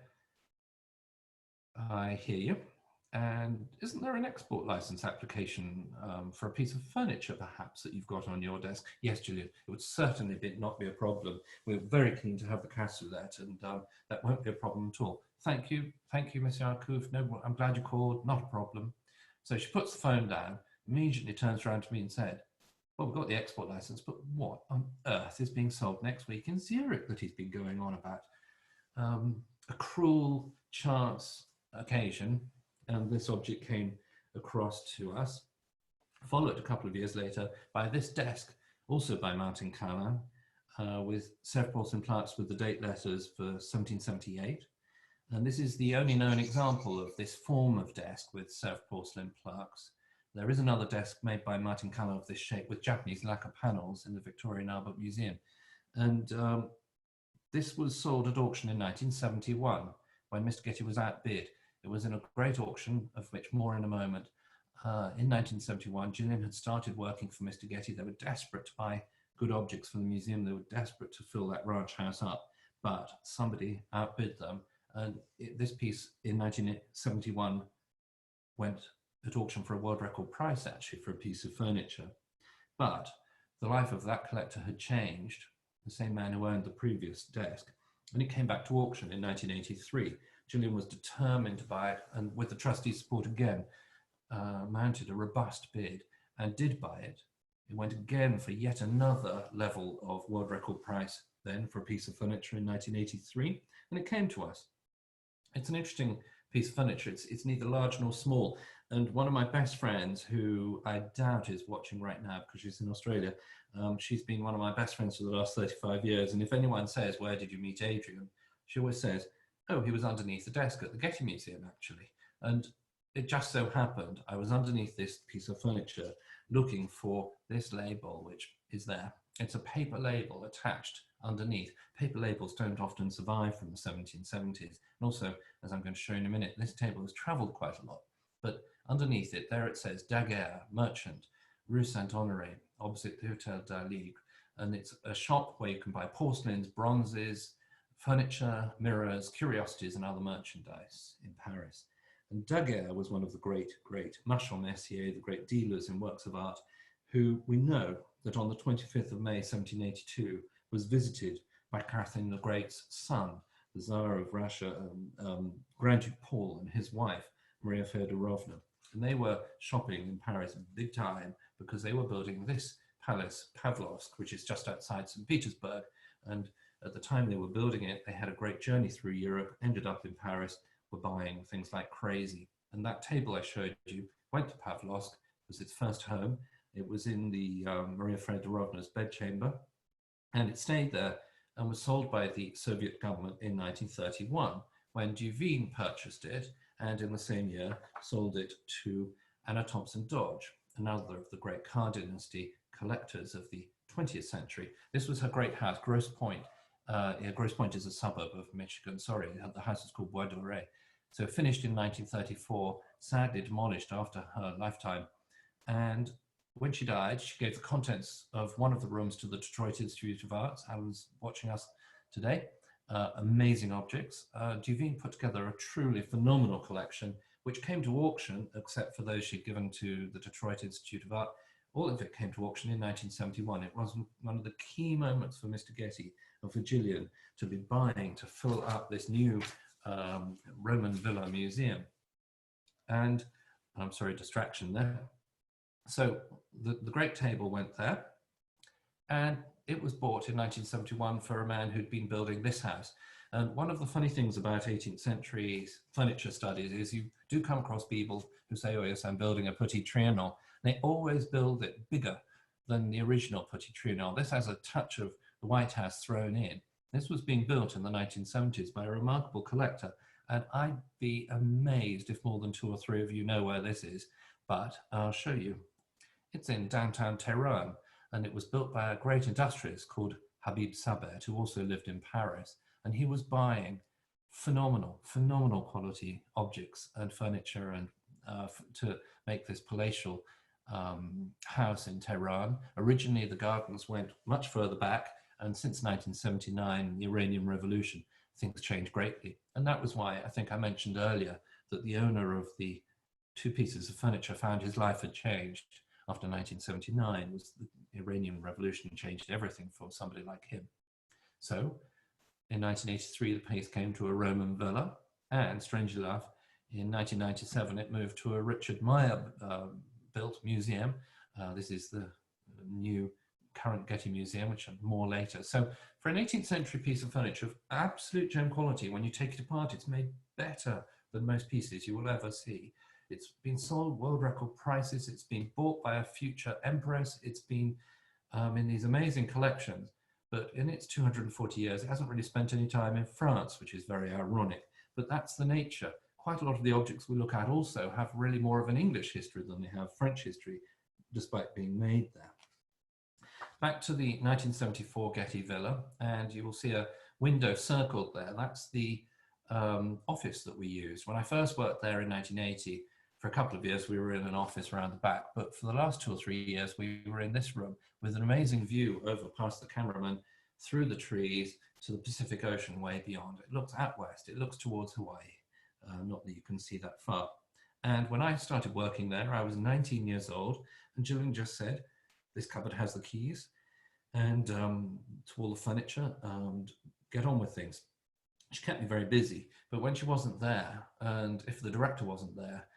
"I hear you. And isn't there an export license application for a piece of furniture, perhaps, that you've got on your desk?" "Yes, Gillian, it would certainly not be a problem. We're very keen to have the Castellet, and that won't be a problem at all." Thank you, Monsieur Arcouf. No, I'm glad you called, not a problem." So she puts the phone down, immediately turns around to me and said, "Well, we've got the export license, but what on earth is being sold next week in Zurich that he's been going on about?" A cruel chance occasion, and this object came across to us, followed a couple of years later by this desk, also by Martin Callan, with Sèvres porcelain plaques with the date letters for 1778. And this is the only known example of this form of desk with Sèvres porcelain plaques. There is another desk made by Martin Callan of this shape with Japanese lacquer panels in the Victorian Albert Museum. And this was sold at auction in 1971 when Mr. Getty was outbid. It was in a great auction, of which more in a moment. In 1971, Gillian had started working for Mr. Getty. They were desperate to buy good objects for the museum. They were desperate to fill that ranch house up, but somebody outbid them. And this piece in 1971 went at auction for a world record price, actually, for a piece of furniture. But the life of that collector had changed, the same man who owned the previous desk, and it came back to auction in 1983. Gillian was determined to buy it, and with the trustees' support again, mounted a robust bid and did buy it. It went again for yet another level of world record price then for a piece of furniture in 1983, and it came to us. It's an interesting piece of furniture. It's neither large nor small. And one of my best friends, who I doubt is watching right now because she's in Australia, she's been one of my best friends for the last 35 years. And if anyone says, "Where did you meet Adrian?" she always says, "Oh, he was underneath the desk at the Getty Museum, actually." And it just so happened I was underneath this piece of furniture looking for this label, which is there. It's a paper label attached underneath. Paper labels don't often survive from the 1770s. And also, as I'm going to show you in a minute, this table has traveled quite a lot. But underneath it, there it says Daguerre, Merchant, Rue Saint-Honoré, opposite the Hotel d'Aligre. And it's a shop where you can buy porcelains, bronzes, furniture, mirrors, curiosities, and other merchandise in Paris. And Daguerre was one of the great Marchand Mercier, the great dealers in works of art, who we know that on the 25th of May, 1782, was visited by Catherine the Great's son, the Tsar of Russia, Grand Duke Paul, and his wife, Maria Feodorovna. And they were shopping in Paris big time because they were building this palace, Pavlovsk, which is just outside St. Petersburg. And at the time they were building it, they had a great journey through Europe, ended up in Paris, were buying things like crazy. And that table I showed you went to Pavlovsk. It was its first home. It was in the Maria Feodorovna's bedchamber, and it stayed there and was sold by the Soviet government in 1931 when Duveen purchased it, and in the same year sold it to Anna Thompson Dodge, another of the great Carr dynasty collectors of the 20th century. This was her great house, Grosse Pointe. Grosse Pointe is a suburb of Michigan, sorry, the house is called Bois Doré. So finished in 1934, sadly demolished after her lifetime. And when she died, she gave the contents of one of the rooms to the Detroit Institute of Arts. Alan's watching us today. Amazing objects. Duveen put together a truly phenomenal collection, which came to auction, except for those she'd given to the Detroit Institute of Art. All of it came to auction in 1971. It was one of the key moments for Mr. Getty and for Gillian to be buying to fill up this new Roman Villa Museum. And I'm sorry, distraction there. So the great table went there, and it was bought in 1971 for a man who'd been building this house. And one of the funny things about 18th century furniture studies is you do come across people who say, "Oh yes, I'm building a Petit Trianon." They always build it bigger than the original Petit Trianon. This has a touch of the White House thrown in. This was being built in the 1970s by a remarkable collector, and I'd be amazed if more than 2 or 3 of you know where this is, but I'll show you. It's in downtown Tehran, and it was built by a great industrialist called Habib Sabet, who also lived in Paris. And he was buying phenomenal quality objects and furniture and to make this palatial house in Tehran. Originally, the gardens went much further back, and since 1979, the Iranian Revolution, things changed greatly. And that was why I think I mentioned earlier that the owner of the two pieces of furniture found his life had changed after 1979. Was the Iranian Revolution changed everything for somebody like him. So in 1983, the piece came to a Roman villa, and strangely enough, in 1997, it moved to a Richard Meyer built museum. This is the new current Getty Museum, which are more later. So for an 18th century piece of furniture of absolute gem quality, when you take it apart, it's made better than most pieces you will ever see. It's been sold world record prices. It's been bought by a future empress. It's been in these amazing collections. But in its 240 years, it hasn't really spent any time in France, which is very ironic. But that's the nature. Quite a lot of the objects we look at also have really more of an English history than they have French history, despite being made there. Back to the 1974 Getty Villa, and you will see a window circled there. That's the office that we used. When I first worked there in 1980, for a couple of years, we were in an office around the back, but for the last 2 or 3 years, we were in this room with an amazing view over past the cameraman, through the trees to the Pacific Ocean way beyond. It looks out west, it looks towards Hawaii, not that you can see that far. And when I started working there, I was 19 years old, and Gillian just said, this cupboard has the keys and to all the furniture, and get on with things. She kept me very busy, but when she wasn't there, and if the director wasn't there,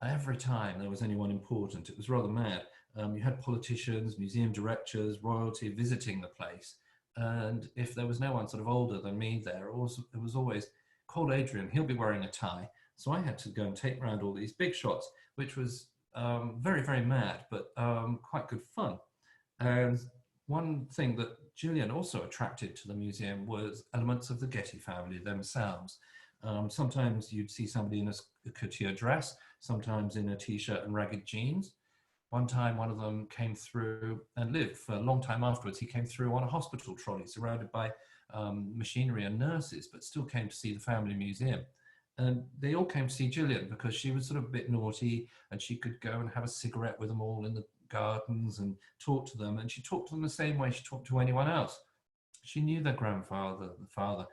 every time there was anyone important, it was rather mad. You had politicians, museum directors, royalty visiting the place. And if there was no one sort of older than me there, it was always, call Adrian, he'll be wearing a tie. So I had to go and take around all these big shots, which was very mad, but quite good fun. And one thing that Gillian also attracted to the museum was elements of the Getty family themselves. Sometimes you'd see somebody in a couture dress, sometimes in a t-shirt and ragged jeans. One time, one of them came through and lived for a long time afterwards. He came through on a hospital trolley surrounded by machinery and nurses, but still came to see the family museum. And they all came to see Gillian because she was sort of a bit naughty, and she could go and have a cigarette with them all in the gardens and talk to them. And she talked to them the same way she talked to anyone else. She knew their grandfather, the father.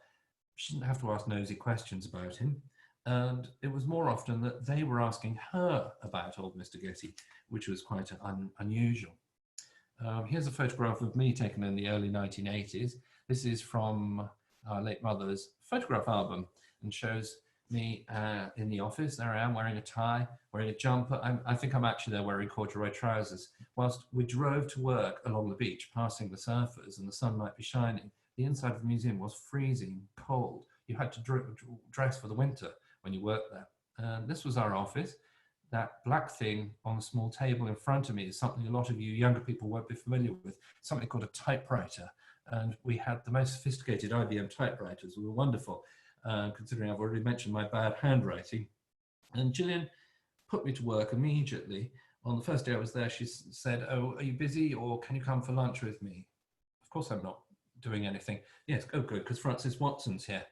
She didn't have to ask nosy questions about him. And it was more often that they were asking her about old Mr. Getty, which was quite unusual. Here's a photograph of me taken in the early 1980s. This is from our late mother's photograph album, and shows me in the office. There I am, wearing a tie, wearing a jumper. I think I'm actually there wearing corduroy trousers. Whilst we drove to work along the beach, passing the surfers, and the sun might be shining, the inside of the museum was freezing cold. You had to dress for the winter when you worked there. And this was our office. That black thing on the small table in front of me is something a lot of you younger people won't be familiar with, something called a typewriter. And we had the most sophisticated IBM typewriters. We were wonderful, considering I've already mentioned my bad handwriting. And Gillian put me to work immediately. On the first day I was there, she said, oh, are you busy, or can you come for lunch with me? Of course I'm not doing anything. Yes, oh good, because Francis Watson's here.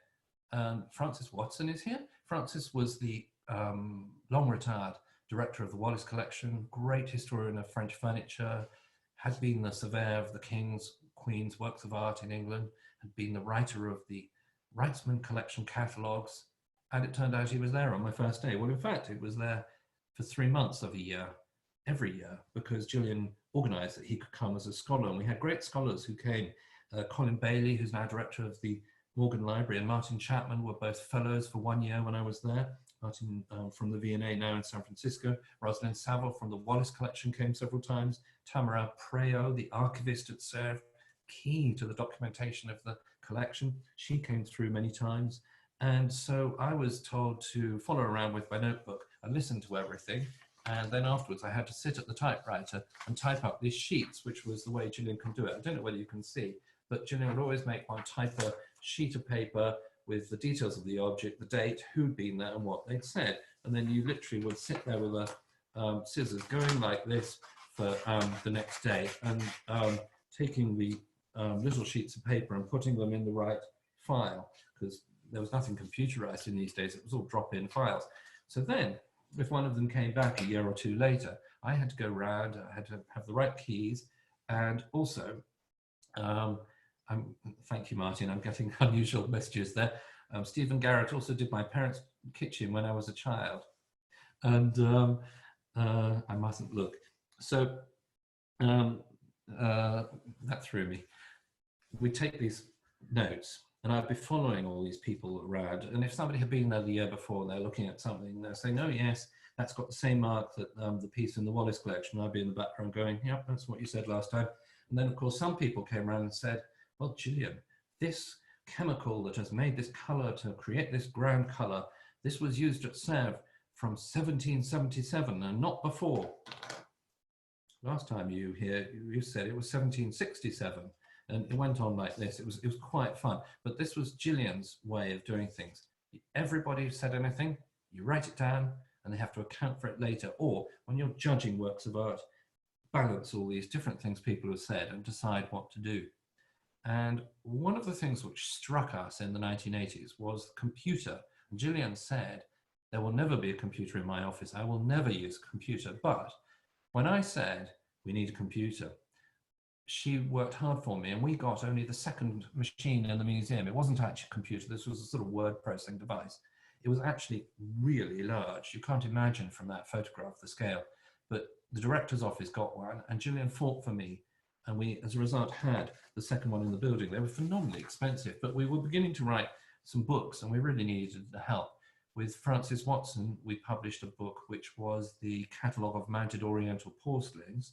Francis Watson is here. Francis was the long retired director of the Wallace Collection, great historian of French furniture, had been the surveyor of the King's, Queen's works of art in England, had been the writer of the Wrightsman Collection catalogues, and it turned out he was there on my first day. Well, in fact, it was there for 3 months of a year, every year, because Gillian organised that he could come as a scholar, and we had great scholars who came. Colin Bailey, who's now director of the Morgan Library, and Martin Chapman were both fellows for 1 year when I was there. Martin from the V&A, now in San Francisco. Rosalind Saville from the Wallace Collection came several times. Tamara Preo, the archivist at Sèvres, key to the documentation of the collection. She came through many times. And so I was told to follow around with my notebook and listen to everything. And then afterwards, I had to sit at the typewriter and type up these sheets, which was the way Gillian can do it. I don't know whether you can see, but Gillian would always make one type a sheet of paper with the details of the object, the date, who'd been there and what they'd said. And then you literally would sit there with a scissors going like this for the next day and taking the little sheets of paper and putting them in the right file, because there was nothing computerized in these days. It was all drop-in files. So then, if one of them came back a year or two later, I had to go round, I had to have the right keys, and also, thank you, Martin, I'm getting unusual messages there. Stephen Garrett also did my parents' kitchen when I was a child, and I mustn't look. So that threw me. We take these notes, and I'd be following all these people around, and if somebody had been there the year before, they're looking at something, they're saying, oh yes, that's got the same mark that the piece in the Wallace collection. I'd be in the background going, yeah, that's what you said last time. And then of course some people came around and said, well, Gillian, this chemical that has made this color to create this ground color, this was used at Sèvres from 1777 and not before. Last time you said it was 1767. And it went on like this. It was quite fun. But this was Gillian's way of doing things. Everybody who said anything, you write it down, and they have to account for it later. Or when you're judging works of art, balance all these different things people have said and decide what to do. And one of the things which struck us in the 1980s was the computer. Gillian said, there will never be a computer in my office. I will never use a computer. But when I said, we need a computer, she worked hard for me, and we got only the second machine in the museum. It wasn't actually a computer. This was a sort of word processing device. It was actually really large. You can't imagine from that photograph the scale, but the director's office got one, and Gillian fought for me, and we, as a result, had the second one in the building. They were phenomenally expensive, but we were beginning to write some books, and we really needed the help. With Francis Watson, we published a book which was the catalogue of mounted Oriental porcelains.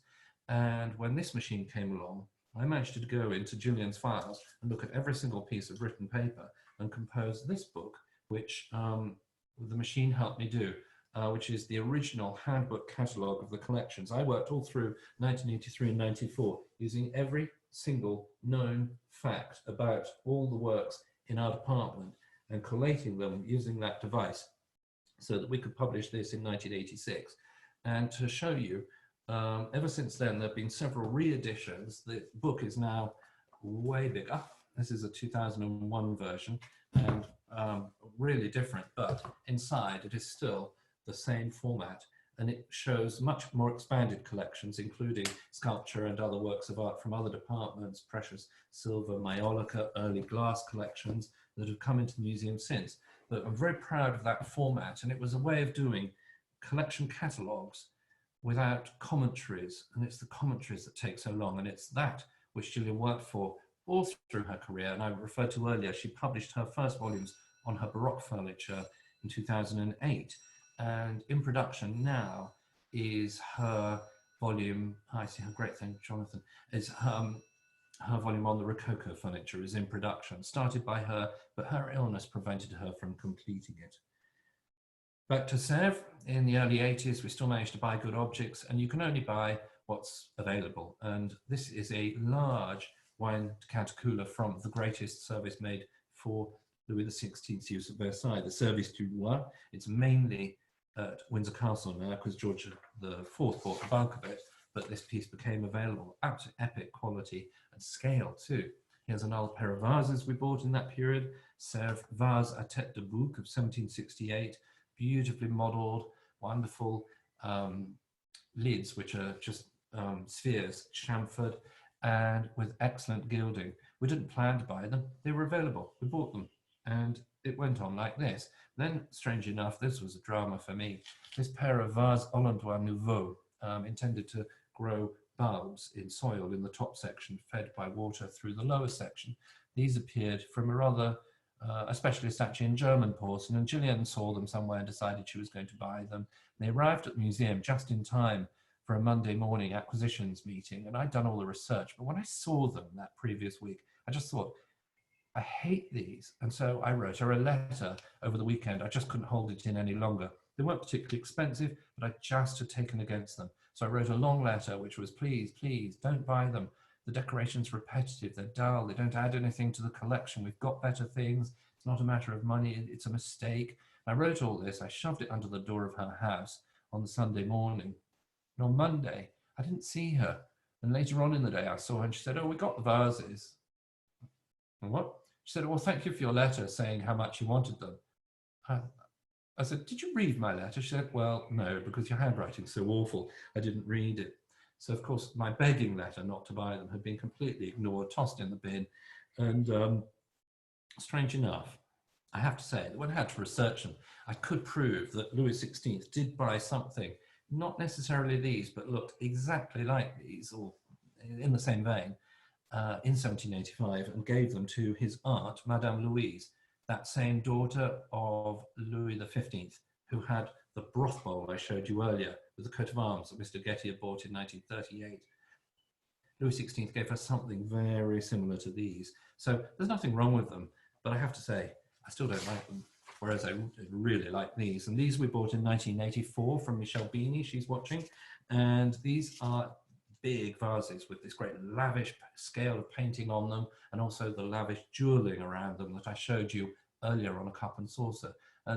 And when this machine came along, I managed to go into Gillian's files and look at every single piece of written paper and compose this book, which the machine helped me do, which is the original handbook catalogue of the collections. I worked all through 1983 and 94 using every single known fact about all the works in our department and collating them using that device so that we could publish this in 1986. And to show you, ever since then, there have been several re-editions. The book is now way bigger. This is a 2001 version and really different, but inside it is still the same format, and it shows much more expanded collections, including sculpture and other works of art from other departments, precious silver, maiolica, early glass collections that have come into the museum since. But I'm very proud of that format, and it was a way of doing collection catalogues without commentaries, and it's the commentaries that take so long, and it's that which Gillian worked for all through her career. And I referred to earlier, she published her first volumes on her Baroque furniture in 2008, and in production now is her volume, I see how great thing, Jonathan, is her volume on the Rococo furniture is in production, started by her, but her illness prevented her from completing it. Back to Sèvres, in the early 80s, we still managed to buy good objects, and you can only buy what's available. And this is a large wine decanter cooler from the greatest service made for Louis XVI's use at Versailles, the Service du Roi. It's mainly at Windsor Castle now, because George IV bought the bulk of it, but this piece became available. Absolute epic quality and scale too. Here's an old pair of vases we bought in that period, Sèvres vase à tête de bouc of 1768, beautifully modelled, wonderful lids, which are just spheres, chamfered, and with excellent gilding. We didn't plan to buy them, they were available, we bought them, and it went on like this. Then, strange enough, this was a drama for me, this pair of vase hollandois nouveau, intended to grow bulbs in soil in the top section, fed by water through the lower section. These appeared from a rather a specialist actually in German porcelain, and Gillian saw them somewhere and decided she was going to buy them. They arrived at the museum just in time for a Monday morning acquisitions meeting, and I'd done all the research, but when I saw them that previous week, I just thought, I hate these. And so I wrote her a letter over the weekend. I just couldn't hold it in any longer. They weren't particularly expensive, but I just had taken against them. So I wrote a long letter, which was, please, please, don't buy them. The decoration's repetitive, they're dull, they don't add anything to the collection. We've got better things. It's not a matter of money, it's a mistake. I wrote all this, I shoved it under the door of her house on the Sunday morning. And on Monday, I didn't see her. And later on in the day, I saw her and she said, oh, we got the vases. And what? She said, well, thank you for your letter saying how much you wanted them. I said, did you read my letter? She said, well, no, because your handwriting's so awful, I didn't read it. So, of course, my begging letter not to buy them had been completely ignored, tossed in the bin. And strange enough, I have to say that when I had to research them, I could prove that Louis XVI did buy something, not necessarily these, but looked exactly like these, or in the same vein, in 1785, and gave them to his aunt, Madame Louise, that same daughter of Louis XV, who had the broth bowl I showed you earlier with the coat of arms that Mr. Getty had bought in 1938. Louis XVI gave her something very similar to these. So there's nothing wrong with them, but I have to say, I still don't like them, whereas I really like these. And these we bought in 1984 from Michelle Beanie, she's watching. And these are big vases with this great lavish scale of painting on them, and also the lavish jewelling around them that I showed you earlier on a cup and saucer.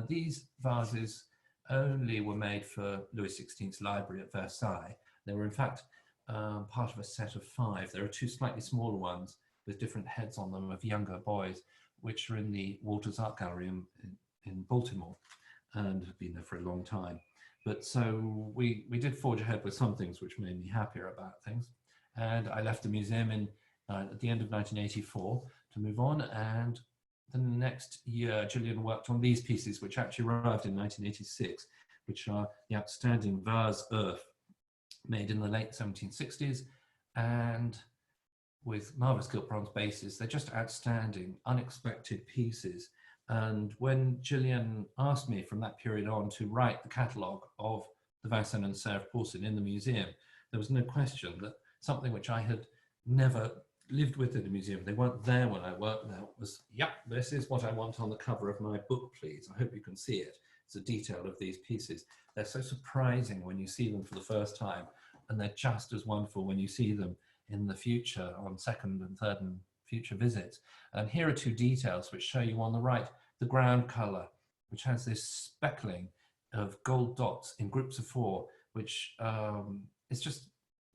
These vases only were made for Louis XVI's library at Versailles. They were in fact part of a set of 5. There are 2 slightly smaller ones with different heads on them of younger boys, which are in the Walters Art Gallery in Baltimore, and have been there for a long time. But so we did forge ahead with some things which made me happier about things. And I left the museum at the end of 1984 to move on. And the next year, Gillian worked on these pieces, which actually arrived in 1986, which are the outstanding vase earth made in the late 1760s. And with marvelous gilt bronze bases, they're just outstanding, unexpected pieces. And when Gillian asked me from that period on to write the catalogue of the Vincennes and Sèvres porcelain in the museum, there was no question that something which I had never lived with in the museum, they weren't there when I worked there, was, yep, this is what I want on the cover of my book, please. I hope you can see it. It's a detail of these pieces. They're so surprising when you see them for the first time, and they're just as wonderful when you see them in the future on second and third and future visits. And here are 2 details which show you on the right the ground colour, which has this speckling of gold dots in groups of 4, which is just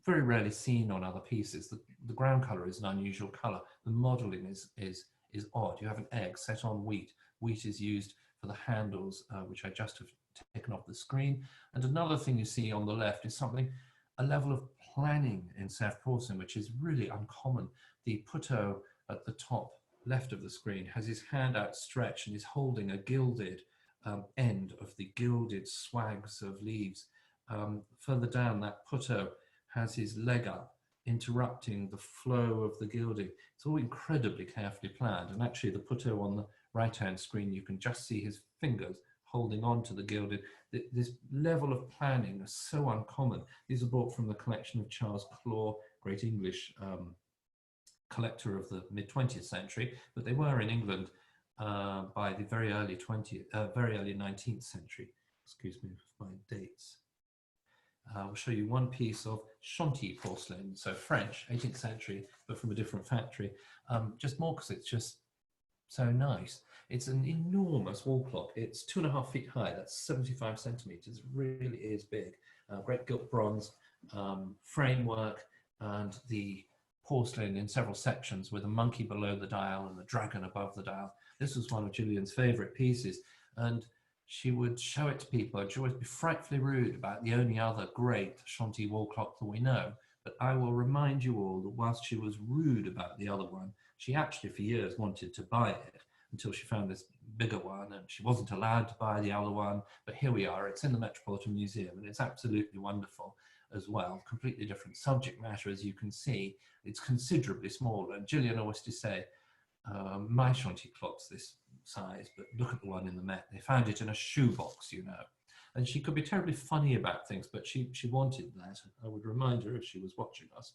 very rarely seen on other pieces. The ground colour is an unusual colour. The modelling is odd. You have an egg set on wheat. Wheat is used for the handles, which I just have taken off the screen. And another thing you see on the left is a level of planning in Sèvres porcelain, which is really uncommon. The puteau at the top left of the screen has his hand outstretched and is holding a gilded end of the gilded swags of leaves. Further down, that puteau has his leg up, interrupting the flow of the gilding. It's all incredibly carefully planned. And actually the puteau on the right-hand screen, you can just see his fingers holding on to the gilded. This level of planning is so uncommon. These are bought from the collection of Charles Claw, great English collector of the mid-20th century, but they were in England by the very early 19th century. Excuse me for my dates. I'll show you one piece of Chantilly porcelain, so French, 18th century, but from a different factory. Just more because it's just so nice. It's an enormous wall clock. It's 2.5 feet high. That's 75 centimeters. It really is big. Great gilt bronze framework, and the porcelain in several sections with a monkey below the dial and the dragon above the dial. This was one of Gillian's favorite pieces, and she would show it to people, and she'd always be frightfully rude about the only other great Chantilly wall clock that we know. But I will remind you all that whilst she was rude about the other one, she actually for years wanted to buy it until she found this bigger one, and she wasn't allowed to buy the other one. But here we are, it's in the Metropolitan Museum, and it's absolutely wonderful as well. Completely different subject matter, as you can see. It's considerably smaller. And Gillian always used to say, my Chantilly clock's this size, but look at the one in the Met. They found it in a shoebox, you know. And she could be terribly funny about things, but she wanted that. I would remind her if she was watching us.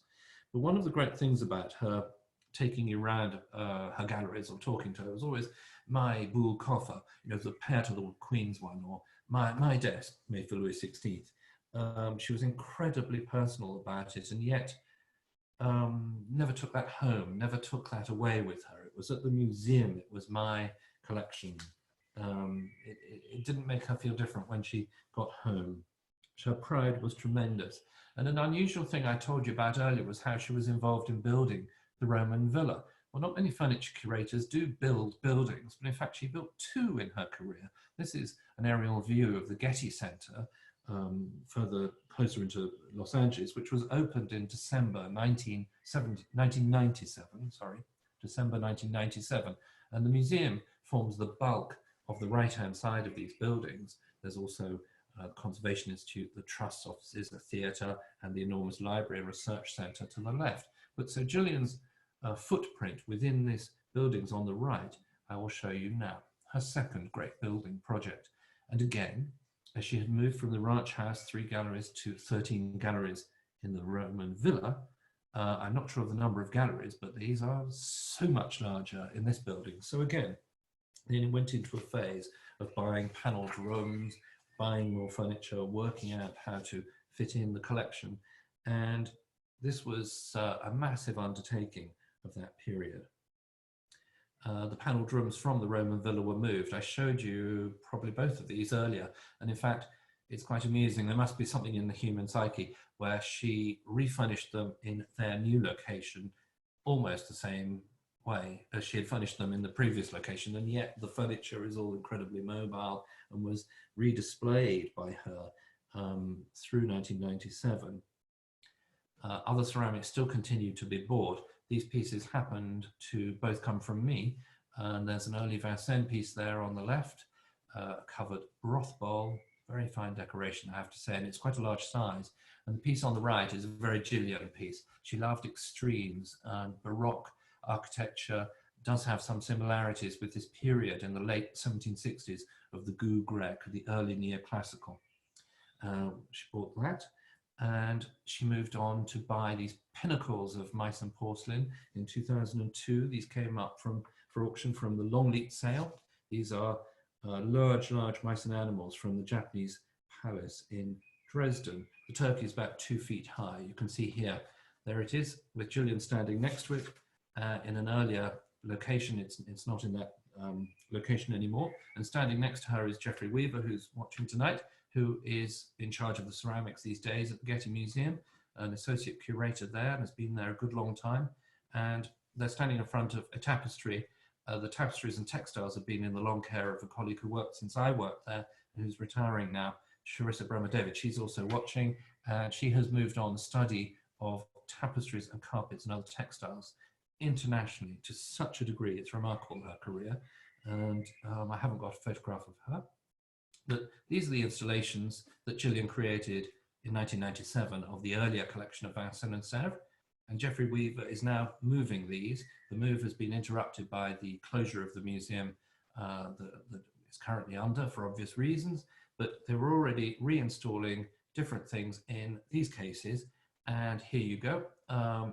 But one of the great things about her taking you around her galleries or talking to her was always my boule coffer, you know, the Père to the Queen's one, or my desk made for Louis XVI. She was incredibly personal about it, and yet never took that home, never took that away with her. It was at the museum, it was my collection. It didn't make her feel different when she got home. Her pride was tremendous. And an unusual thing I told you about earlier was how she was involved in building the Roman villa. Well, not many furniture curators do build buildings, but in fact she built two in her career. This is an aerial view of the Getty Center, further closer into Los Angeles, which was opened in December 1997, December 1997. And the museum forms the bulk of the right-hand side of these buildings. There's also the Conservation Institute, the Trust offices, a theatre, and the enormous library and research centre to the left. But so Gillian's footprint within these buildings on the right, I will show you now. Her second great building project. And again, as she had moved from the ranch house, 3 galleries to 13 galleries in the Roman villa, I'm not sure of the number of galleries, but these are so much larger in this building. So again, then went into a phase of buying panelled rooms, buying more furniture, working out how to fit in the collection. And this was a massive undertaking of that period. The panelled rooms from the Roman villa were moved. I showed you probably both of these earlier. And in fact, it's quite amusing. There must be something in the human psyche where she refurnished them in their new location, almost the same way as she had furnished them in the previous location. And yet the furniture is all incredibly mobile and was redisplayed by her through 1997. Other ceramics still continue to be bought. These pieces happened to both come from me. And there's an early Vincennes piece there on the left, a covered broth bowl, very fine decoration, I have to say, and it's quite a large size. And the piece on the right is a very Gillian piece. She loved extremes, and Baroque architecture does have some similarities with this period in the late 1760s of the Goût grec, the early neoclassical. She bought that. And she moved on to buy these pinnacles of mice and porcelain in 2002. These came up for auction from the Longleat sale. These are large mice and animals from the Japanese palace in Dresden. The turkey is about 2 feet high. You can see here, there it is, with Gillian standing next to it in an earlier location. It's not in that location anymore. And standing next to her is Geoffrey Weaver, who's watching tonight, who is in charge of the ceramics these days at the Getty Museum, an associate curator there, and has been there a good long time. And they're standing in front of a tapestry. The tapestries and textiles have been in the long care of a colleague who worked since I worked there, who's retiring now, Charissa Brahma-David. She's also watching, and she has moved on the study of tapestries and carpets and other textiles internationally to such a degree. It's remarkable, her career. And I haven't got a photograph of her. But these are the installations that Gillian created in 1997 of the earlier collection of Vincennes and Sèvres. And Geoffrey Weaver is now moving these. The move has been interrupted by the closure of the museum that is currently under for obvious reasons, but they were already reinstalling different things in these cases. And here you go.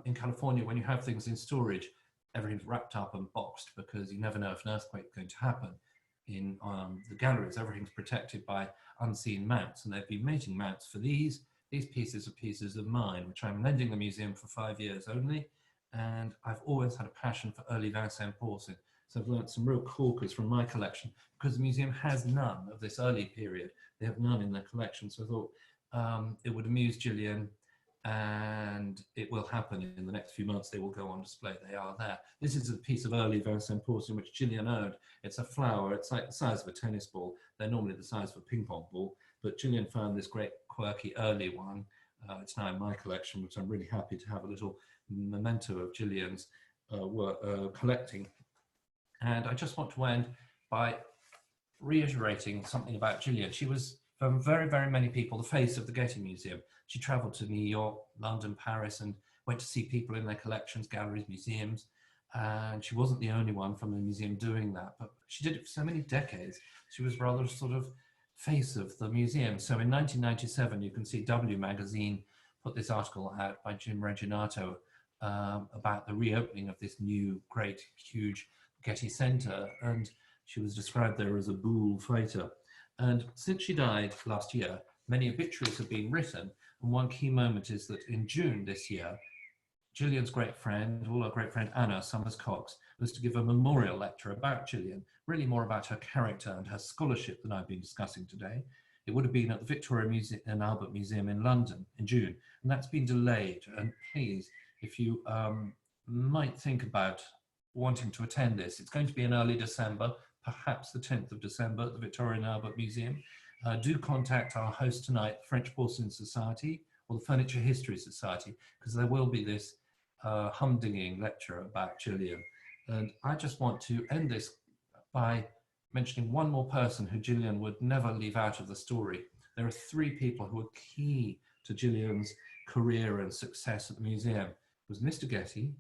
In California, when you have things in storage, everything's wrapped up and boxed because you never know if an earthquake is going to happen. In the galleries, everything's protected by unseen mounts, and they've been making mounts for these. These pieces are pieces of mine, which I'm lending the museum for 5 years only, and I've always had a passion for early Vincennes porcelain, so I've learnt some real corkers from my collection, because the museum has none of this early period. They have none in their collection, so I thought it would amuse Gillian, and it will happen in the next few months. They will go on display. They are there. This is a piece of early Vincennes porcelain which Gillian owned. It's a flower. It's like the size of a tennis ball. They're normally the size of a ping pong ball, but Gillian found this great quirky early one. It's now in my collection, which I'm really happy to have a little memento of Gillian's collecting. And I just want to end by reiterating something about Gillian. She was, for very, very many people, the face of the Getty Museum. She traveled to New York, London, Paris, and went to see people in their collections, galleries, museums. And she wasn't the only one from the museum doing that, but she did it for so many decades. She was rather sort of face of the museum. So in 1997, you can see W Magazine put this article out by Jim Reginato about the reopening of this new, great, huge Getty Center. And she was described there as a bull fighter. And since she died last year, many obituaries have been written. And one key moment is that in June this year, Gillian's great friend, our great friend Anna Summers-Cox, was to give a memorial lecture about Gillian, really more about her character and her scholarship than I've been discussing today. It would have been at the Victoria Museum and Albert Museum in London in June, and that's been delayed. And please, if you might think about wanting to attend this, it's going to be in early December, perhaps the 10th of December at the Victoria and Albert Museum. Do contact our host tonight, the French Porcelain Society or the Furniture History Society, because there will be this humdinging lecture about Gillian. And I just want to end this by mentioning one more person who Gillian would never leave out of the story. There are three people who are key to Gillian's career and success at the museum. It was Mr. Getty,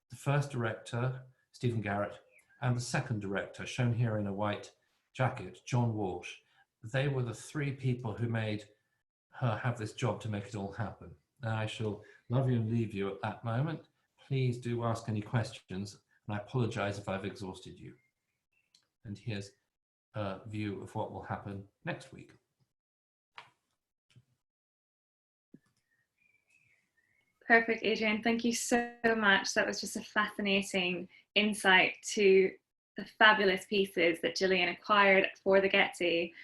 the first director, Stephen Garrett, and the second director, shown here in a white jacket, John Walsh. They were the three people who made her have this job to make it all happen. Now I shall love you and leave you at that moment. Please do ask any questions, and I apologize if I've exhausted you. And here's a view of what will happen next week. Perfect, Adrian. Thank you so much. That was just a fascinating insight to the fabulous pieces that Gillian acquired for the Getty,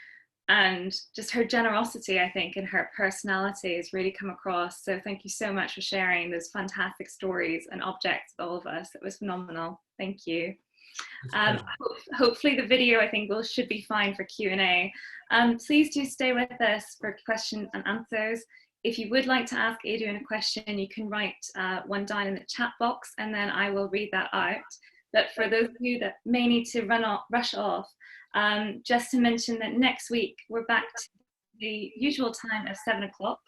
and just her generosity, I think, and her personality has really come across. So thank you so much for sharing those fantastic stories and objects with all of us. It was phenomenal. Thank you. Hopefully the video, I think, should be fine for Q&A. Please do stay with us for questions and answers. If you would like to ask Adrian a question, you can write one down in the chat box, and then I will read that out. But for those of you that may need to rush off, just to mention that next week we're back to the usual time of 7 o'clock,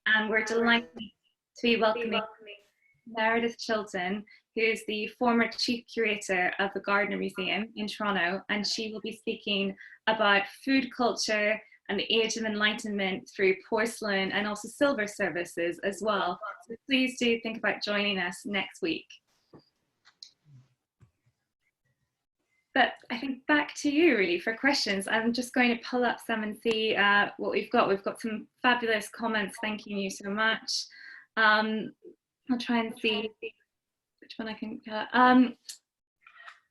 and we're delighted to be welcoming Meredith Chilton, who is the former Chief Curator of the Gardner Museum in Toronto, and she will be speaking about food culture and the Age of Enlightenment through porcelain and also silver services as well. So please do think about joining us next week. But I think back to you really for questions. I'm just going to pull up some and see what we've got. We've got some fabulous comments thanking you so much. I'll try and see which one I can.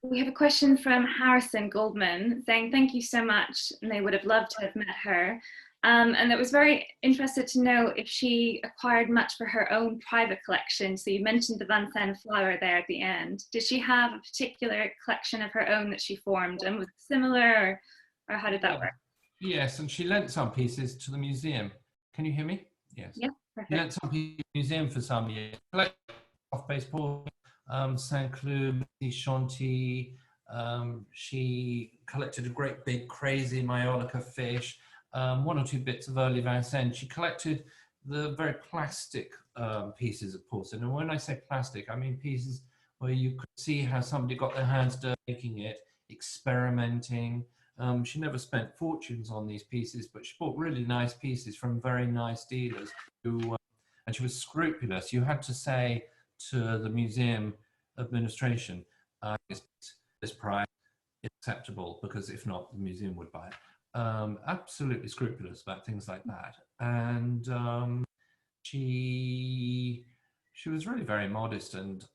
We have a question from Harrison Goldman saying, thank you so much, and they would have loved to have met her. And that was very interested to know if she acquired much for her own private collection. So you mentioned the Vincennes flower there at the end. Did she have a particular collection of her own that she formed, and was it similar, or how did that work? Yes, and she lent some pieces to the museum. Can you hear me? Yes. Yeah, perfect. She lent some pieces to the museum for some years. Off-base Saint-Cloud, Chanty. She collected a great big crazy Maiolica fish, one or two bits of early Vincennes. She collected the very plastic pieces of porcelain. And when I say plastic, I mean pieces where you could see how somebody got their hands dirty making it, experimenting. She never spent fortunes on these pieces, but she bought really nice pieces from very nice dealers who, and she was scrupulous. You had to say to the museum administration, is this price acceptable? Because if not, the museum would buy it. Absolutely scrupulous about things like that. And she was really very modest and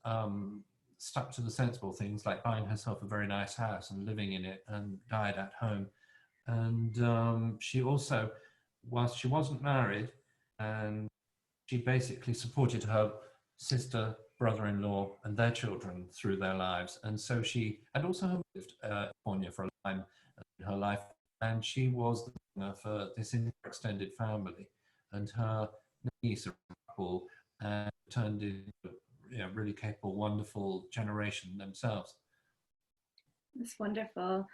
stuck to the sensible things, like buying herself a very nice house and living in it, and died at home. And she also, whilst she wasn't married, and she basically supported her sister, brother-in-law, and their children through their lives. And so she, and also lived in California for a time in her life, and she was the partner for this extended family. And her niece and turned into a really capable, wonderful generation themselves. That's wonderful.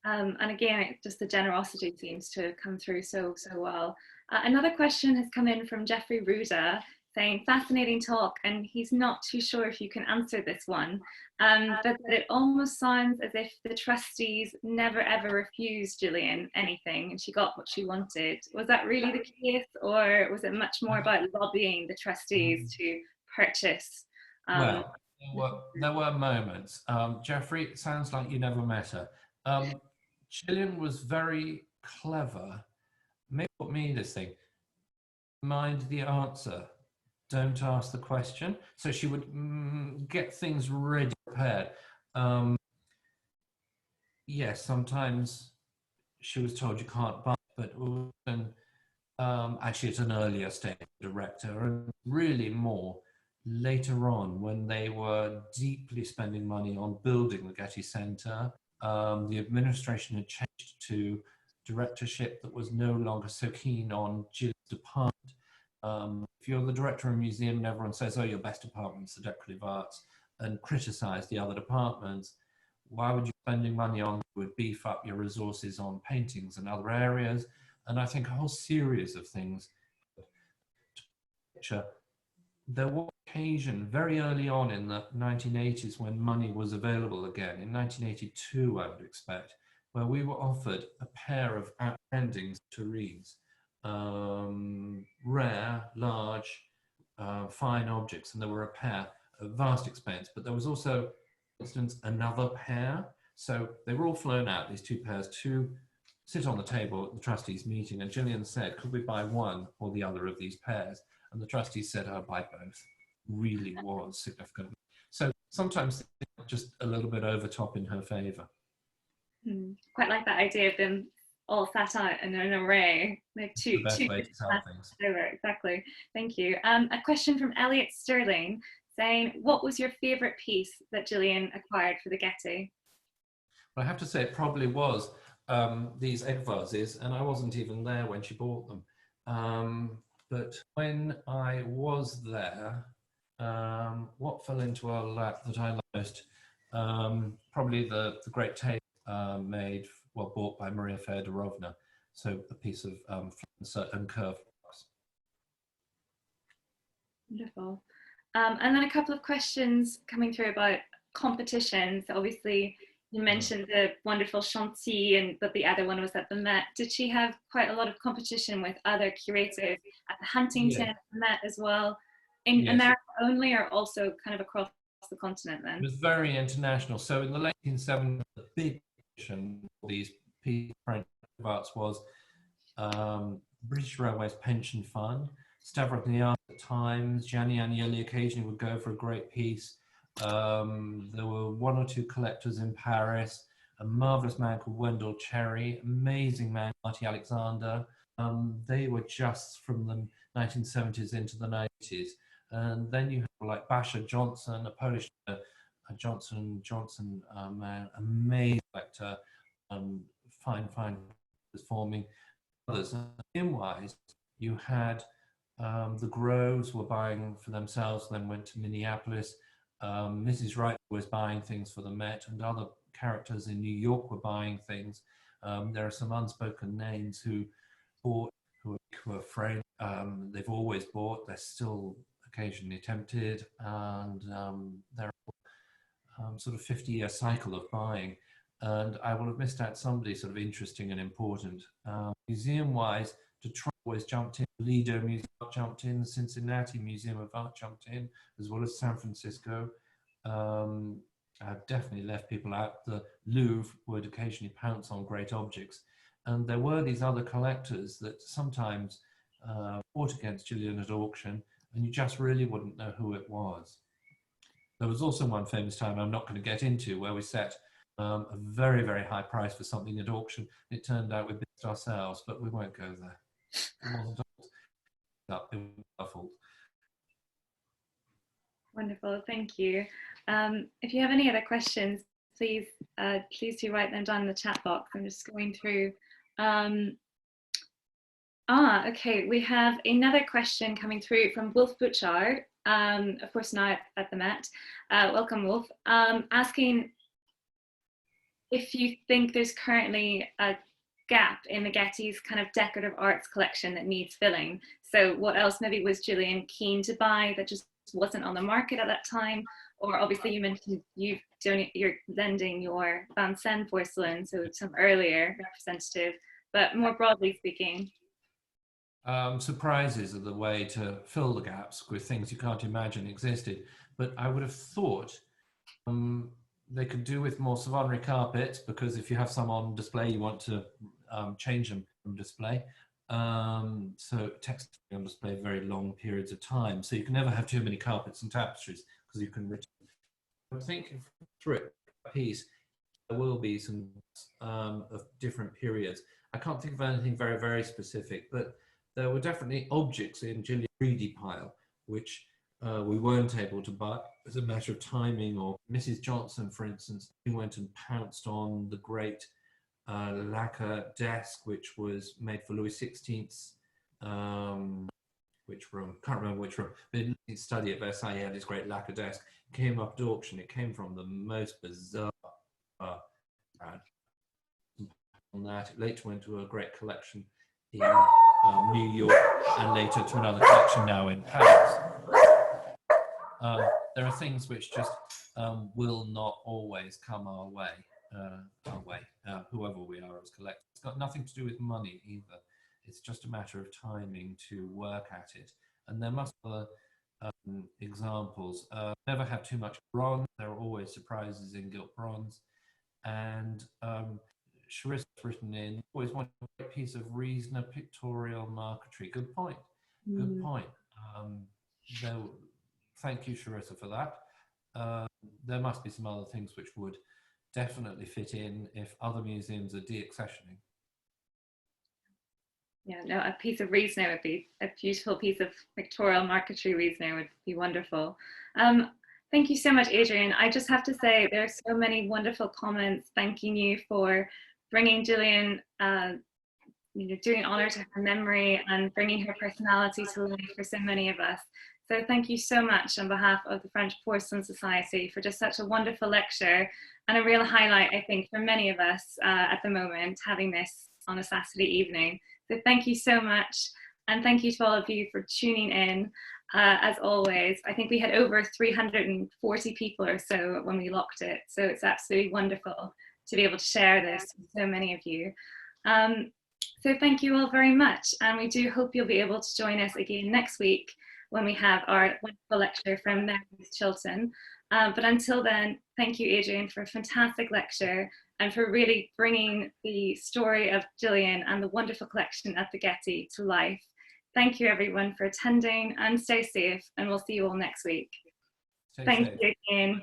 And again, just the generosity seems to come through so well. Another question has come in from Jeffrey Ruda saying, fascinating talk, and he's not too sure if you can answer this one, but it almost sounds as if the trustees never ever refused Gillian anything and she got what she wanted. Was that really the case, or was it much more about lobbying the trustees to purchase? Well, there were moments. Jeffrey, it sounds like you never met her. Gillian was very clever. Maybe what me this thing, mind the answer, don't ask the question. So she would get things ready prepared. Yes, sometimes she was told you can't buy, but Wilson, actually at an earlier stage, director, and really more later on when they were deeply spending money on building the Getty Center. The administration had changed to directorship that was no longer so keen on Gillian's department. If you're the director of a museum and everyone says, oh, your best department's the decorative arts, and criticize the other departments, why would you be spending money on, would beef up your resources on paintings and other areas? And I think a whole series of things. There was occasion very early on in the 1980s when money was available again, in 1982 I would expect, where we were offered a pair of outstanding turees, rare, large, fine objects, and there were a pair of vast expense, but there was also, for instance, another pair. So they were all flown out, these two pairs, to sit on the table at the trustees meeting, and Gillian said, could we buy one or the other of these pairs? And the trustees said, I'll buy both. Really was significant. So sometimes just a little bit over top in her favour. Quite like that idea of them all sat out in an array. They're two way to tell things. Over. Exactly. Thank you. A question from Elliot Sterling saying, what was your favourite piece that Gillian acquired for the Getty? Well, I have to say it probably was these egg vases, and I wasn't even there when she bought them. But when I was there, what fell into our lap that I liked most? Probably the great tape bought by Maria Feodorovna. So a piece of and curved box. Wonderful. And then a couple of questions coming through about competitions. Obviously, you mentioned the wonderful Chantilly, but the other one was at the Met. Did she have quite a lot of competition with other curators at the Huntington, at the Met as well? In America only, or also kind of across the continent then? It was very international. So in the late 1970s, the big competition for these French arts was British Railways Pension Fund, Stavros Niarchos at times, Gianni Agnelli occasionally would go for a great piece. There were one or two collectors in Paris, a marvelous man called Wendell Cherry, amazing man, Marty Alexander. They were just from the 1970s into the 90s. And then you have like Basha Johnson, a Polish Johnson man, amazing collector, fine performing. Others. In-wise, you had the Groves were buying for themselves, then went to Minneapolis. Mrs. Wright was buying things for the Met, and other characters in New York were buying things. There are some unspoken names who bought, who are afraid. They've always bought, they're still occasionally tempted, and there are sort of 50-year cycle of buying. And I will have missed out somebody sort of interesting and important. Museum-wise, Detroit always jumped in, Lido Museum jumped in, the Cincinnati Museum of Art jumped in, as well as San Francisco. I've definitely left people out. The Louvre would occasionally pounce on great objects. And there were these other collectors that sometimes fought against Gillian at auction, and you just really wouldn't know who it was. There was also one famous time I'm not going to get into where we set a very, very high price for something at auction. It turned out we bid ourselves, but we won't go there. It wasn't our fault. Wonderful, thank you. If you have any other questions, please do write them down in the chat box. I'm just going through. Okay, we have another question coming through from Wolf Butchard, of course now at the Met. Welcome, Wolf. Asking if you think there's currently a gap in the Getty's kind of decorative arts collection that needs filling. So what else maybe was Gillian keen to buy that just wasn't on the market at that time? Or obviously you mentioned you're lending your Vincennes porcelain, so some earlier representative, but more broadly speaking. Surprises are the way to fill the gaps with things you can't imagine existed. But I would have thought they could do with more Savonnerie carpets, because if you have some on display, you want to change them from display. So textiles on display very long periods of time. So you can never have too many carpets and tapestries because you can return. I think through it, a piece, there will be some of different periods. I can't think of anything very, very specific, but there were definitely objects in Gillian's greedy pile, which we weren't able to buy as a matter of timing. Or Mrs. Johnson, for instance, went and pounced on the great lacquer desk, which was made for Louis XVI's, which room, can't remember which room, but in his study at Versailles, he had his great lacquer desk. It came up at auction. It came from the most bizarre on that. It later went to a great collection in New York, and later to another collection now in Paris. There are things which just will not always come our way, whoever we are as collectors. It's got nothing to do with money either. It's just a matter of timing to work at it. And there must be examples. Never have too much bronze. There are always surprises in gilt bronze. And Charissa's written in, always wanted a piece of Riesner pictorial marquetry. Good point. Good point. Thank you, Charissa, for that. There must be some other things which would definitely fit in if other museums are deaccessioning. Yeah, no, a piece of Riesner would be a beautiful piece of pictorial marquetry. Riesner would be wonderful. Thank you so much, Adrian. I just have to say there are so many wonderful comments thanking you for bringing Gillian, doing honor to her memory and bringing her personality to life for so many of us. So thank you so much on behalf of the French Porcelain Society for just such a wonderful lecture and a real highlight, I think, for many of us at the moment, having this on a Saturday evening. So thank you so much. And thank you to all of you for tuning in. As always, I think we had over 340 people or so when we locked it. So it's absolutely wonderful to be able to share this with so many of you. So thank you all very much. And we do hope you'll be able to join us again next week when we have our wonderful lecture from Mary's Chilton. But until then, thank you, Adrian, for a fantastic lecture and for really bringing the story of Gillian and the wonderful collection at the Getty to life. Thank you, everyone, for attending, and stay safe, and we'll see you all next week. Thank you again.